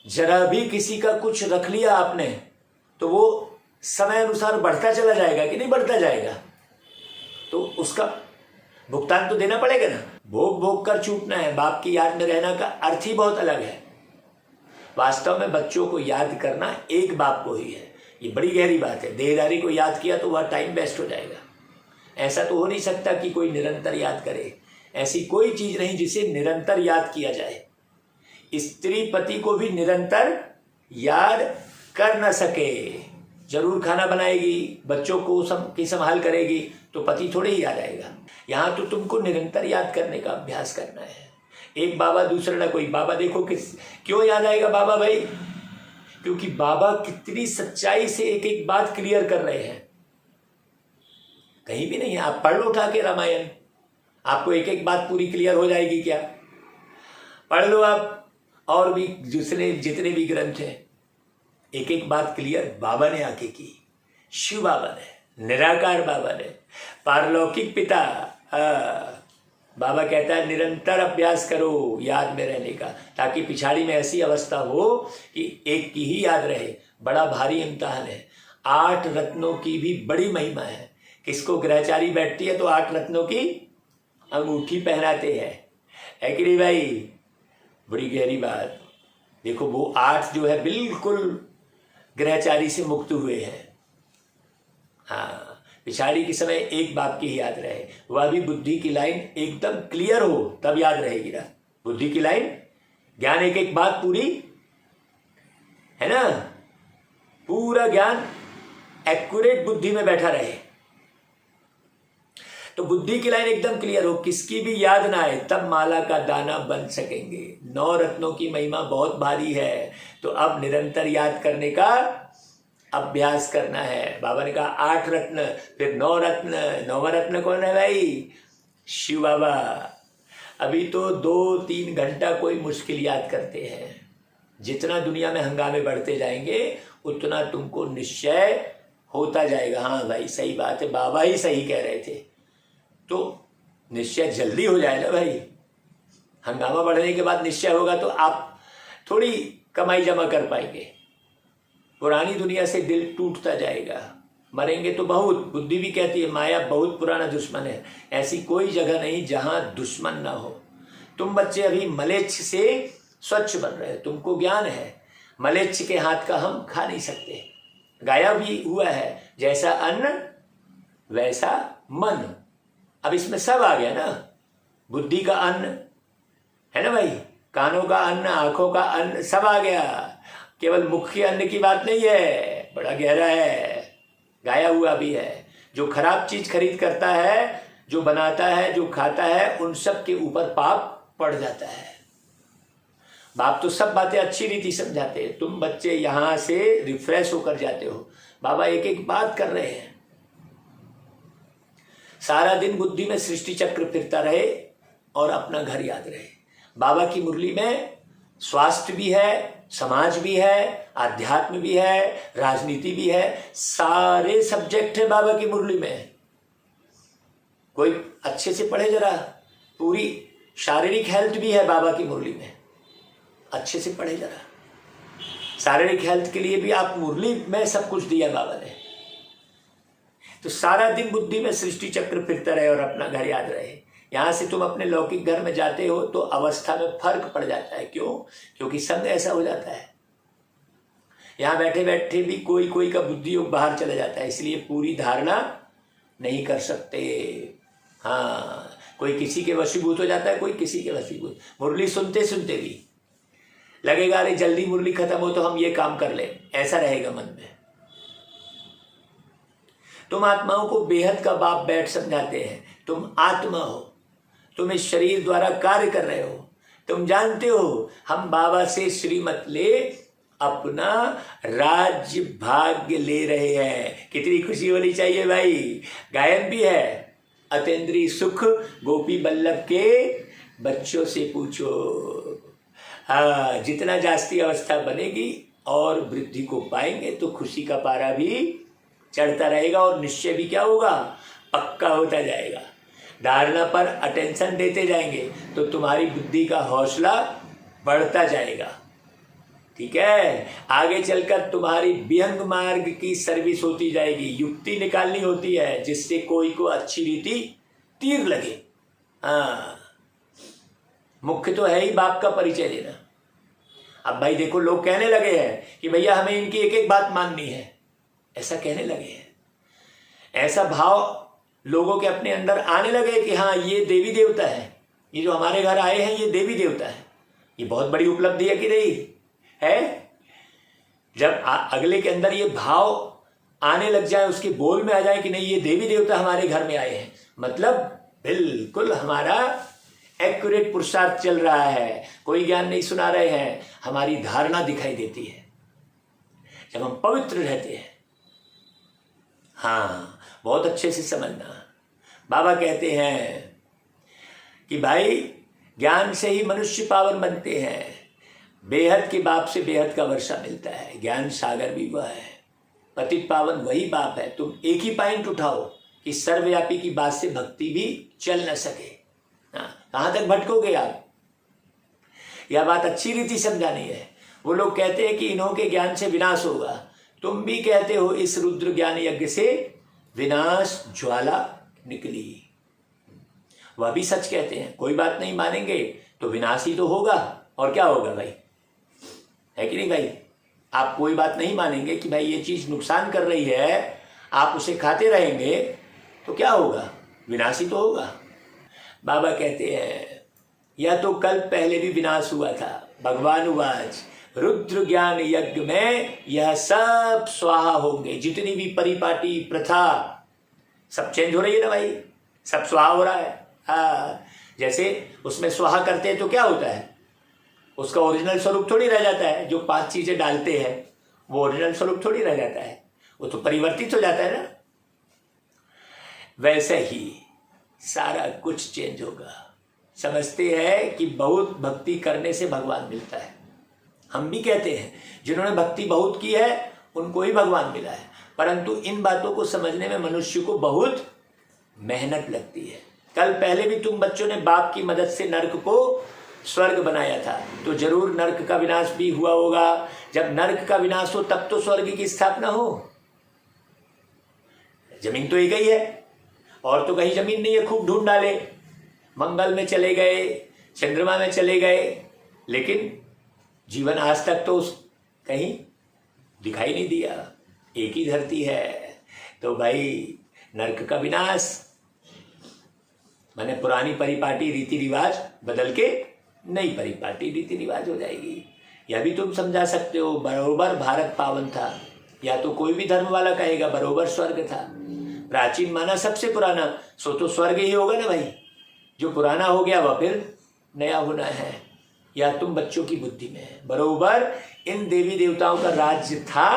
Speaker 1: जरा भी किसी का कुछ रख लिया आपने तो वो समय अनुसार बढ़ता चला जाएगा कि नहीं बढ़ता जाएगा? तो उसका भुगतान तो देना पड़ेगा ना। भोग भोग कर छूटना है, बाप की याद में रहना का अर्थ ही बहुत अलग है। वास्तव में बच्चों को याद करना एक बाप को ही है। ये बड़ी गहरी बात है। देहदारी को याद किया तो वह टाइम वेस्ट हो जाएगा। ऐसा तो हो नहीं सकता कि कोई निरंतर याद करे। ऐसी कोई चीज नहीं जिसे निरंतर याद किया जाए। स्त्री पति को भी निरंतर याद कर न सके। जरूर खाना बनाएगी, बच्चों को की संभाल करेगी तो पति थोड़े ही याद आएगा। यहाँ तो तुमको निरंतर याद करने का अभ्यास करना है। एक बाबा दूसरा ना कोई बाबा। देखो क्यों याद आएगा बाबा भाई? क्योंकि बाबा कितनी सच्चाई से एक एक बात क्लियर कर रहे हैं। कहीं भी नहीं है। आप पढ़ लो उठा के रामायण, आपको एक एक बात पूरी क्लियर हो जाएगी क्या? पढ़ लो आप और भी दूसरे जितने भी ग्रंथ हैं, एक एक बात क्लियर बाबा ने आके की। शिव बाबा ने, निराकार बाबा ने, पारलौकिक पिता। बाबा कहता है निरंतर अभ्यास करो याद में रहने का, ताकि पिछाड़ी में ऐसी अवस्था हो कि एक की ही याद रहे। बड़ा भारी इम्तिहान है। 8 रत्नों की भी बड़ी महिमा है। किसको ग्रहचारी बैठती है तो 8 रत्नों की अंगूठी पहनाते हैं, है कि नहीं भाई? बड़ी गहरी बात। देखो वो 8 जो है बिल्कुल ग्रहचारी से मुक्त हुए हैं। पिछाड़ी के समय एक बाप की ही याद रहे, वह भी बुद्धि की लाइन एकदम क्लियर हो तब याद रहेगी ना। बुद्धि की लाइन, ज्ञान एक एक बात पूरी है ना, पूरा ज्ञान एक्यूरेट बुद्धि में बैठा रहे। तो बुद्धि की लाइन एकदम क्लियर हो, किसकी भी याद ना आए, तब माला का दाना बन सकेंगे। 9 रत्नों की महिमा बहुत भारी है, तो अब निरंतर याद करने का अभ्यास करना है। बाबा ने कहा 8 रत्न, फिर 9 रत्न। 9वां रत्न कौन है भाई? शिव बाबा। अभी तो 2-3 घंटा कोई मुश्किल याद करते हैं। जितना दुनिया में हंगामे बढ़ते जाएंगे उतना तुमको निश्चय होता जाएगा। हाँ भाई सही बात है, बाबा ही सही कह रहे थे। तो निश्चय जल्दी हो जाए ना भाई। हंगामा बढ़ने के बाद निश्चय होगा तो आप थोड़ी कमाई जमा कर पाएंगे। पुरानी दुनिया से दिल टूटता जाएगा। मरेंगे तो बहुत। बुद्धि भी कहती है माया बहुत पुराना दुश्मन है, ऐसी कोई जगह नहीं जहां दुश्मन ना हो। तुम बच्चे अभी मलेच्छ से स्वच्छ बन रहे हो, तुमको ज्ञान है मलेच्छ के हाथ का हम खा नहीं सकते। गाया भी हुआ है, जैसा अन्न वैसा मन। अब इसमें सब आ गया ना। बुद्धि का अन्न है ना भाई, कानों का अन्न, आंखों का अन्न, सब आ गया। केवल मुख्य अन्न की बात नहीं है, बड़ा गहरा है, गाया हुआ भी है। जो खराब चीज खरीद करता है, जो बनाता है, जो खाता है, उन सब के ऊपर पाप पड़ जाता है। बाप तो सब बातें अच्छी रीति समझाते हैं, तुम बच्चे यहां से रिफ्रेश होकर जाते हो। बाबा एक एक बात कर रहे हैं। सारा दिन बुद्धि में सृष्टि चक्र फिरता रहे और अपना घर याद रहे। बाबा की मुरली में स्वास्थ्य भी है, समाज भी है, आध्यात्म भी है, राजनीति भी है, सारे सब्जेक्ट है बाबा की मुरली में। कोई अच्छे से पढ़े जरा, पूरी शारीरिक हेल्थ भी है बाबा की मुरली में, अच्छे से पढ़े जरा। शारीरिक हेल्थ के लिए भी आप मुरली में सब कुछ दिया बाबा ने। तो सारा दिन बुद्धि में सृष्टि चक्र फिरता रहे और अपना घर याद रहे। यहां से तुम अपने लौकिक घर में जाते हो तो अवस्था में फर्क पड़ जाता है। क्यों? क्योंकि संग ऐसा हो जाता है। यहां बैठे बैठे भी कोई कोई का बुद्धि योग बाहर चला जाता है, इसलिए पूरी धारणा नहीं कर सकते। हाँ, कोई किसी के वशीभूत हो जाता है, कोई किसी के वशीभूत। मुरली सुनते सुनते भी लगेगा अरे जल्दी मुरली खत्म हो तो हम ये काम कर ले, ऐसा रहेगा मन में। तुम आत्माओं को बेहद का बाप बैठ समझाते हैं। तुम आत्मा हो, तुम इस शरीर द्वारा कार्य कर रहे हो। तुम जानते हो हम बाबा से श्रीमत ले अपना राज्य भाग्य ले रहे हैं। कितनी खुशी होनी चाहिए भाई। गायन भी है, अतेंद्री सुख गोपी बल्लभ के बच्चों से पूछो। हाँ, जितना जास्ती अवस्था बनेगी और वृद्धि को पाएंगे तो खुशी का पारा भी चढ़ता रहेगा और निश्चय भी क्या होगा, पक्का होता जाएगा। धारणा पर अटेंशन देते जाएंगे तो तुम्हारी बुद्धि का हौसला बढ़ता जाएगा। ठीक है, आगे चलकर तुम्हारी विहंग मार्ग की सर्विस होती जाएगी। युक्ति निकालनी होती है जिससे कोई को अच्छी रीति तीर लगे। हाँ, मुख्य तो है ही बाप का परिचय देना। अब भाई देखो, लोग कहने लगे हैं कि भैया हमें इनकी एक एक बात माननी है, ऐसा कहने लगे हैं। ऐसा भाव लोगों के अपने अंदर आने लगे कि हाँ ये देवी देवता है, ये जो हमारे घर आए हैं ये देवी देवता है। ये बहुत बड़ी उपलब्धि है कि नहीं है? जब अगले के अंदर ये भाव आने लग जाए, उसके बोल में आ जाए कि नहीं ये देवी देवता हमारे घर में आए हैं, मतलब बिल्कुल हमारा एक्यूरेट पुरुषार्थ चल रहा है, कोई ज्ञान नहीं सुना रहे हैं, हमारी धारणा दिखाई देती है जब हम पवित्र रहते हैं। हाँ, बहुत अच्छे से समझना। बाबा कहते हैं कि भाई ज्ञान से ही मनुष्य पावन बनते हैं। बेहद के बाप से बेहद का वर्षा मिलता है, ज्ञान सागर भी वह है, पतित पावन वही बाप है। तुम एक ही पॉइंट उठाओ कि सर्वव्यापी की बात से भक्ति भी चल न सके। हाँ, कहाँ तक भटकोगे आप? यह बात अच्छी रीति समझानी है। वो लोग कहते हैं कि इन्हों के ज्ञान से विनाश होगा, तुम भी कहते हो इस रुद्र ज्ञान यज्ञ से विनाश ज्वाला निकली। वह भी सच कहते हैं। कोई बात नहीं मानेंगे तो विनाश ही तो होगा, और क्या होगा भाई, है कि नहीं भाई? आप कोई बात नहीं मानेंगे कि भाई ये चीज नुकसान कर रही है, आप उसे खाते रहेंगे तो क्या होगा, विनाशी तो होगा। बाबा कहते हैं यह तो कल पहले भी विनाश हुआ था। भगवान उवाच रुद्र ज्ञान यज्ञ में यह सब स्वाहा होंगे। जितनी भी परिपाटी प्रथा सब चेंज हो रही है ना भाई, सब स्वाहा हो रहा है। हाँ, जैसे उसमें स्वाहा करते हैं तो क्या होता है, उसका ओरिजिनल स्वरूप थोड़ी रह जाता है। जो 5 चीजें डालते हैं वो ओरिजिनल स्वरूप थोड़ी रह जाता है, वो तो परिवर्तित हो जाता है ना। वैसे ही सारा कुछ चेंज होगा। समझते हैं कि बहुत भक्ति करने से भगवान मिलता है। हम भी कहते हैं जिन्होंने भक्ति बहुत की है उनको ही भगवान मिला है, परंतु इन बातों को समझने में मनुष्य को बहुत मेहनत लगती है। कल पहले भी तुम बच्चों ने बाप की मदद से नर्क को स्वर्ग बनाया था, तो जरूर नर्क का विनाश भी हुआ होगा। जब नर्क का विनाश हो तब तो स्वर्ग की स्थापना हो। जमीन तो एक ही है, और तो कहीं जमीन नहीं है। खूब ढूंढ डाले, मंगल में चले गए, चंद्रमा में चले गए, लेकिन जीवन आज तक तो कहीं दिखाई नहीं दिया। एक ही धरती है। तो भाई नर्क का विनाश माने पुरानी परिपाटी रीति रिवाज बदल के नई परिपाटी रीति रिवाज हो जाएगी। यह भी तुम समझा सकते हो। बरोबर भारत पावन था, या तो कोई भी धर्म वाला कहेगा बरोबर स्वर्ग था। प्राचीन माना सबसे पुराना, सो तो स्वर्ग ही होगा ना भाई। जो पुराना हो गया वह फिर नया होना है, या तुम बच्चों की बुद्धि में है। बरोबर इन देवी देवताओं का राज्य था,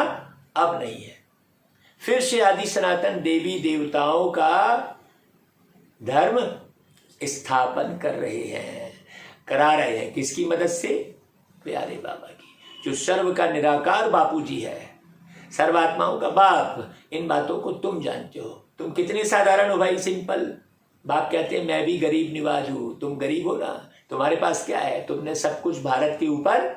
Speaker 1: अब नहीं है। फिर से आदि सनातन देवी देवताओं का धर्म स्थापन कर रहे हैं, करा रहे हैं। किसकी मदद से? प्यारे बाबा की, जो सर्व का निराकार बापू जी है, सर्वात्माओं का बाप। इन बातों को तुम जानते हो। तुम कितने साधारण हो भाई, सिंपल। बाप कहते हैं मैं भी गरीब निवाज हूं, तुम गरीब हो ना। तुम्हारे पास क्या है? तुमने सब कुछ भारत के ऊपर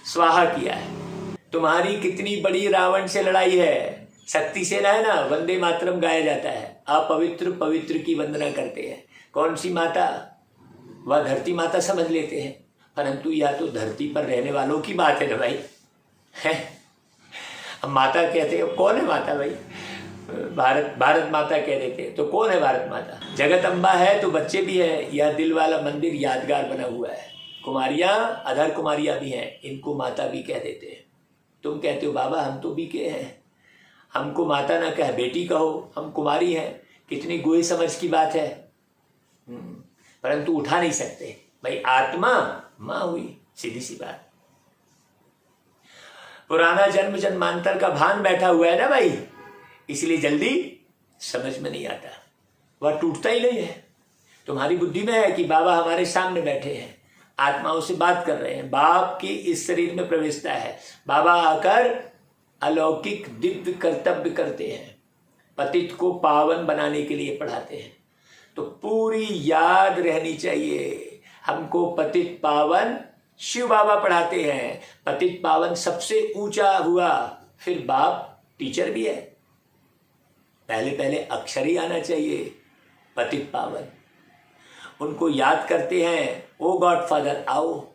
Speaker 1: स्वाहा किया है। तुम्हारी कितनी बड़ी रावण से लड़ाई है, शक्ति सेना है ना, वंदे मातरम गाया जाता है। अपवित्र पवित्र की वंदना करते हैं। कौन सी माता? वह धरती माता समझ लेते हैं, परंतु यह तो धरती पर रहने वालों की बात है ना भाई। है अब माता कहते हैं, कौन है माता भाई? भारत माता कह देते हैं, तो कौन है भारत माता? जगत अम्बा है तो बच्चे भी है। यह दिल वाला मंदिर यादगार बना हुआ है। कुमारियां, अधर कुमारियां भी हैं, इनको माता भी कह देते हैं। तुम कहते हो बाबा हम तो बीके हैं, हमको माता ना कहे बेटी कहो, हम कुमारी हैं। कितनी गोई समझ की बात है, परंतु उठा नहीं सकते भाई। आत्मा मां हुई, सीधी सी बात। पुराना जन्म जन्मांतर का भान बैठा हुआ है ना भाई, इसलिए जल्दी समझ में नहीं आता, वह टूटता ही नहीं है। तुम्हारी बुद्धि में है कि बाबा हमारे सामने बैठे हैं, आत्माओं से बात कर रहे हैं। बाप की इस शरीर में प्रवेशता है। बाबा आकर अलौकिक दिव्य कर्तव्य करते हैं, पतित को पावन बनाने के लिए पढ़ाते हैं। तो पूरी याद रहनी चाहिए हमको, पतित पावन शिव बाबा पढ़ाते हैं। पतित पावन सबसे ऊंचा हुआ, फिर बाप टीचर भी है। पहले पहले अक्षर ही आना चाहिए। पतित पावन उनको याद करते हैं, ओ गॉड फादर आओ,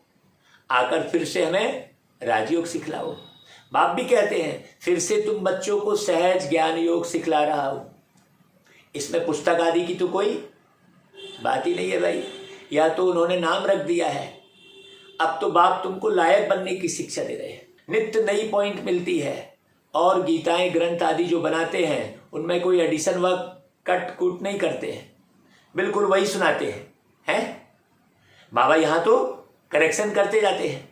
Speaker 1: आकर फिर से हमें राजयोग सिखलाओ। बाप भी कहते हैं फिर से तुम बच्चों को सहज ज्ञान योग सिखला रहा हूं। इसमें पुस्तक आदि की तो कोई बात ही नहीं है भाई, या तो उन्होंने नाम रख दिया है। अब तो बाप तुमको लायक बनने की शिक्षा दे रहे हैं। नित्य नई पॉइंट मिलती है, और गीताएं ग्रंथ आदि जो बनाते हैं उनमें कोई एडिशन व कट कूट नहीं करते हैं, बिल्कुल वही सुनाते हैं। बाबा यहाँ तो करेक्शन करते जाते हैं।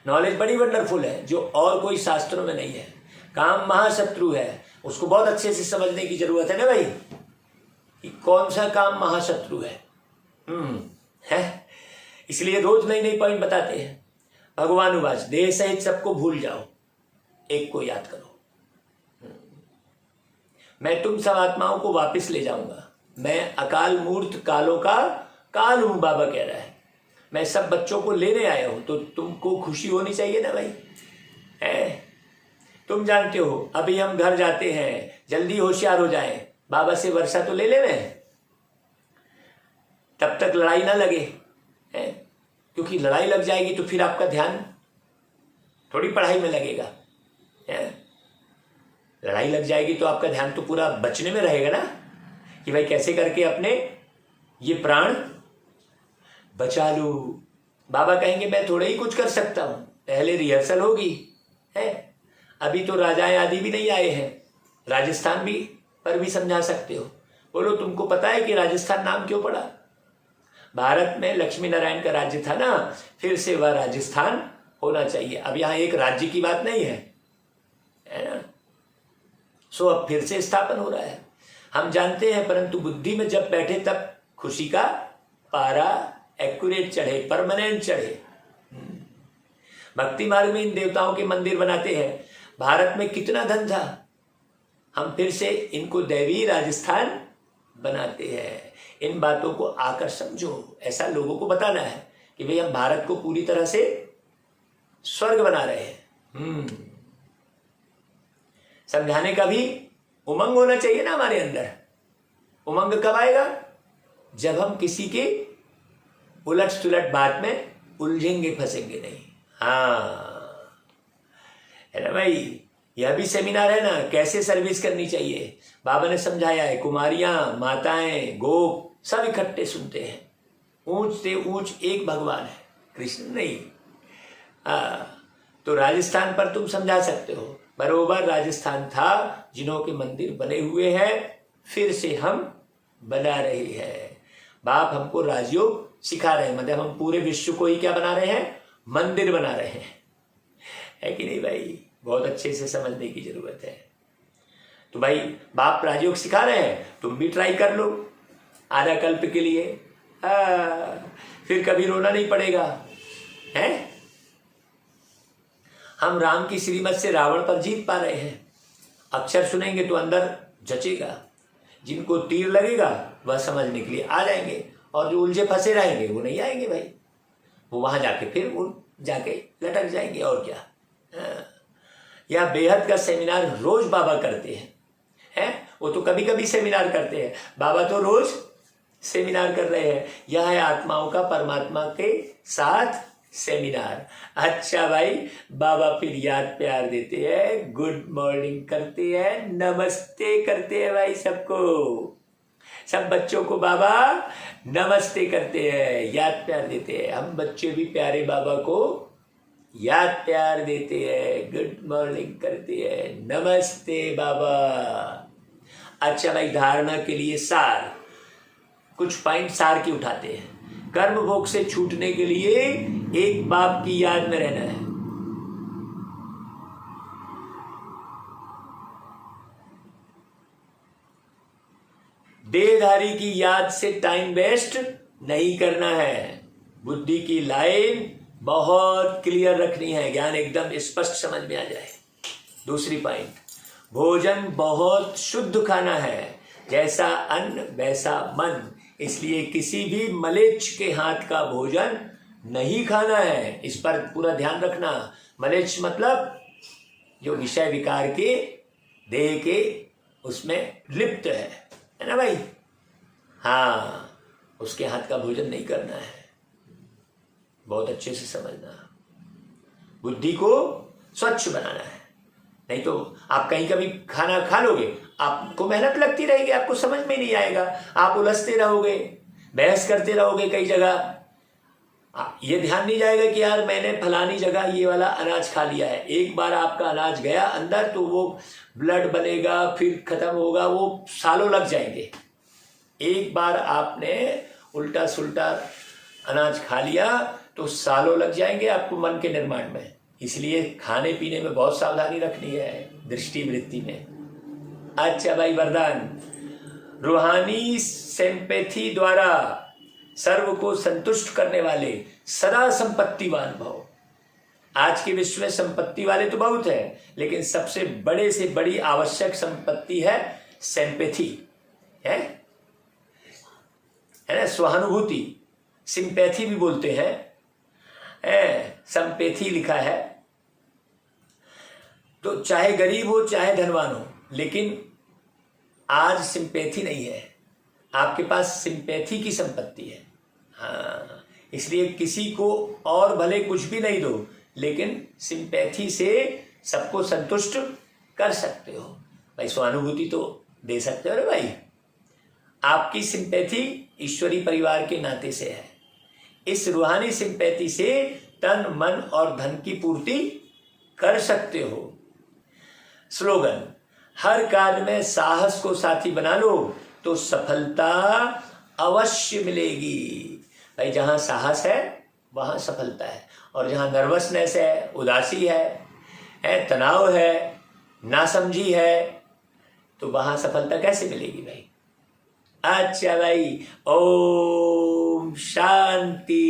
Speaker 1: नॉलेज बड़ी वंडरफुल है, जो और कोई शास्त्रों में नहीं है। काम महाशत्रु है, उसको बहुत अच्छे से समझने की जरूरत है ना भाई, कि कौन सा काम महाशत्रु है। इसलिए रोज नई नई पॉइंट बताते हैं। भगवान उवाच देह सहित सबको भूल जाओ, एक को याद करो। मैं तुम सब आत्माओं को वापस ले जाऊंगा। मैं अकाल मूर्त कालों का काल हूं, बाबा कह रहा है। मैं सब बच्चों को लेने आया हूं, तो तुमको खुशी होनी चाहिए ना भाई। है तुम जानते हो अभी हम घर जाते हैं, जल्दी होशियार हो जाएं, बाबा से वर्षा तो ले ले, तब तक लड़ाई ना लगे है। क्योंकि लड़ाई लग जाएगी तो फिर आपका ध्यान थोड़ी पढ़ाई में लगेगा है। लड़ाई लग जाएगी तो आपका ध्यान तो पूरा बचने में रहेगा ना, कि भाई कैसे करके अपने ये प्राण बचा लूं। बाबा कहेंगे मैं थोड़ा ही कुछ कर सकता हूं, पहले रिहर्सल होगी है। अभी तो राजाएं आदि भी नहीं आए हैं, राजस्थान भी पर भी समझा सकते हो। बोलो तुमको पता है कि राजस्थान नाम क्यों पड़ा? भारत में लक्ष्मी नारायण का राज्य था ना, फिर से वह राजस्थान होना चाहिए। अब यहां एक राज्य की बात नहीं है ना। सो अब फिर से स्थापन हो रहा है, हम जानते हैं, परंतु बुद्धि में जब बैठे तब खुशी का पारा एक्यूरेट चढ़े, परमानेंट चढ़े। भक्ति मार्ग में इन देवताओं के मंदिर बनाते हैं। भारत में कितना धन था, हम फिर से इनको दैवी राजस्थान बनाते हैं। इन बातों को आकर समझो, ऐसा लोगों को बताना है कि भाई हम भारत को पूरी तरह से स्वर्ग बना रहे हैं। समझाने का भी उमंग होना चाहिए ना हमारे अंदर। उमंग कब आएगा? जब हम किसी के उलट सुलट बात में उलझेंगे, फंसेंगे नहीं। हाँ है ना भाई, यह भी सेमिनार है ना, कैसे सर्विस करनी चाहिए। बाबा ने समझाया है, कुमारियां, माताएं, गोप सब इकट्ठे सुनते हैं। ऊंच से ऊंच एक भगवान है, कृष्ण नहीं। तो राजस्थान पर तुम समझा सकते हो, बरोबर राजस्थान था जिन्हों के मंदिर बने हुए हैं, फिर से हम बना रहे हैं। बाप हमको राजयोग सिखा रहे हैं, मतलब हम पूरे विश्व को ही क्या बना रहे हैं? मंदिर बना रहे हैं, है कि नहीं भाई? बहुत अच्छे से समझने की जरूरत है। तो भाई बाप राजयोग सिखा रहे हैं, तुम भी ट्राई कर लो आधा कल्प के लिए। फिर कभी रोना नहीं पड़ेगा है। हम राम की श्रीमत से रावण पर जीत पा रहे हैं। अक्षर सुनेंगे तो अंदर जचेगा, जिनको तीर लगेगा वह समझने के लिए आ जाएंगे, और जो उलझे फंसे रहेंगे वो नहीं आएंगे भाई। वो वहां जाके फिर वो जाके लटक जाएंगे, और क्या। यह बेहद का सेमिनार रोज बाबा करते हैं। वो तो कभी कभी सेमिनार करते हैं, बाबा तो रोज सेमिनार कर रहे हैं। यह है आत्माओं का परमात्मा के साथ सेमिनार। अच्छा भाई, बाबा फिर याद प्यार देते हैं, गुड मॉर्निंग करते हैं, नमस्ते करते हैं भाई सबको, सब बच्चों को बाबा नमस्ते करते हैं, याद प्यार देते हैं। हम बच्चे भी प्यारे बाबा को याद प्यार देते हैं, गुड मॉर्निंग करते हैं, नमस्ते बाबा। अच्छा भाई, धारणा के लिए सार, कुछ पॉइंट सार की उठाते हैं। कर्म भोग से छूटने के लिए एक बाप की याद में रहना है। देहधारी की याद से टाइम वेस्ट नहीं करना है। बुद्धि की लाइन बहुत क्लियर रखनी है, ज्ञान एकदम स्पष्ट समझ में आ जाए। दूसरी पॉइंट, भोजन बहुत शुद्ध खाना है, जैसा अन्न वैसा मन। इसलिए किसी भी मलेच्छ के हाथ का भोजन नहीं खाना है, इस पर पूरा ध्यान रखना। मलेच्छ मतलब जो विषय विकार के देह के उसमें लिप्त है ना भाई। हाँ, उसके हाथ का भोजन नहीं करना है, बहुत अच्छे से समझना। बुद्धि को स्वच्छ बनाना है, नहीं तो आप कहीं कभी खाना खा लोगे, आपको मेहनत लगती रहेगी, आपको समझ में नहीं आएगा, आप उलझते रहोगे, बहस करते रहोगे कई जगह। ये ध्यान नहीं जाएगा कि यार मैंने फलानी जगह ये वाला अनाज खा लिया है। एक बार आपका अनाज गया अंदर तो वो ब्लड बनेगा, फिर खत्म होगा, वो सालों लग जाएंगे। एक बार आपने उल्टा सुल्टा अनाज खा लिया तो सालों लग जाएंगे आपको मन के निर्माण में। इसलिए खाने पीने में बहुत सावधानी रखनी है, दृष्टि वृत्ति में। अच्छा भाई, वरदान, रूहानी सिंपैथी द्वारा सर्व को संतुष्ट करने वाले सदा संपत्तिवान भव। आज के विश्व में संपत्ति वाले तो बहुत है, लेकिन सबसे बड़े से बड़ी आवश्यक संपत्ति है सिंपैथी, है ना, सहानुभूति। सिंपैथी भी बोलते हैं, संपैथी लिखा है। तो चाहे गरीब हो चाहे धनवान हो, लेकिन आज सिंपैथी नहीं है, आपके पास सिंपैथी की संपत्ति है। हाँ, इसलिए किसी को और भले कुछ भी नहीं दो, लेकिन सिंपैथी से सबको संतुष्ट कर सकते हो। भाई स्वानुभूति तो दे सकते हो रे भाई। आपकी सिंपैथी ईश्वरी परिवार के नाते से है। इस रूहानी सिंपैथी से तन मन और धन की पूर्ति कर सकते हो। स्लोगन, हर कार्य में साहस को साथी बना लो तो सफलता अवश्य मिलेगी। भाई जहां साहस है वहां सफलता है, और जहां नर्वसनेस है, उदासी है, तनाव है, नासमझी है, तो वहां सफलता कैसे मिलेगी भाई। अच्छा भाई, ओम शांति।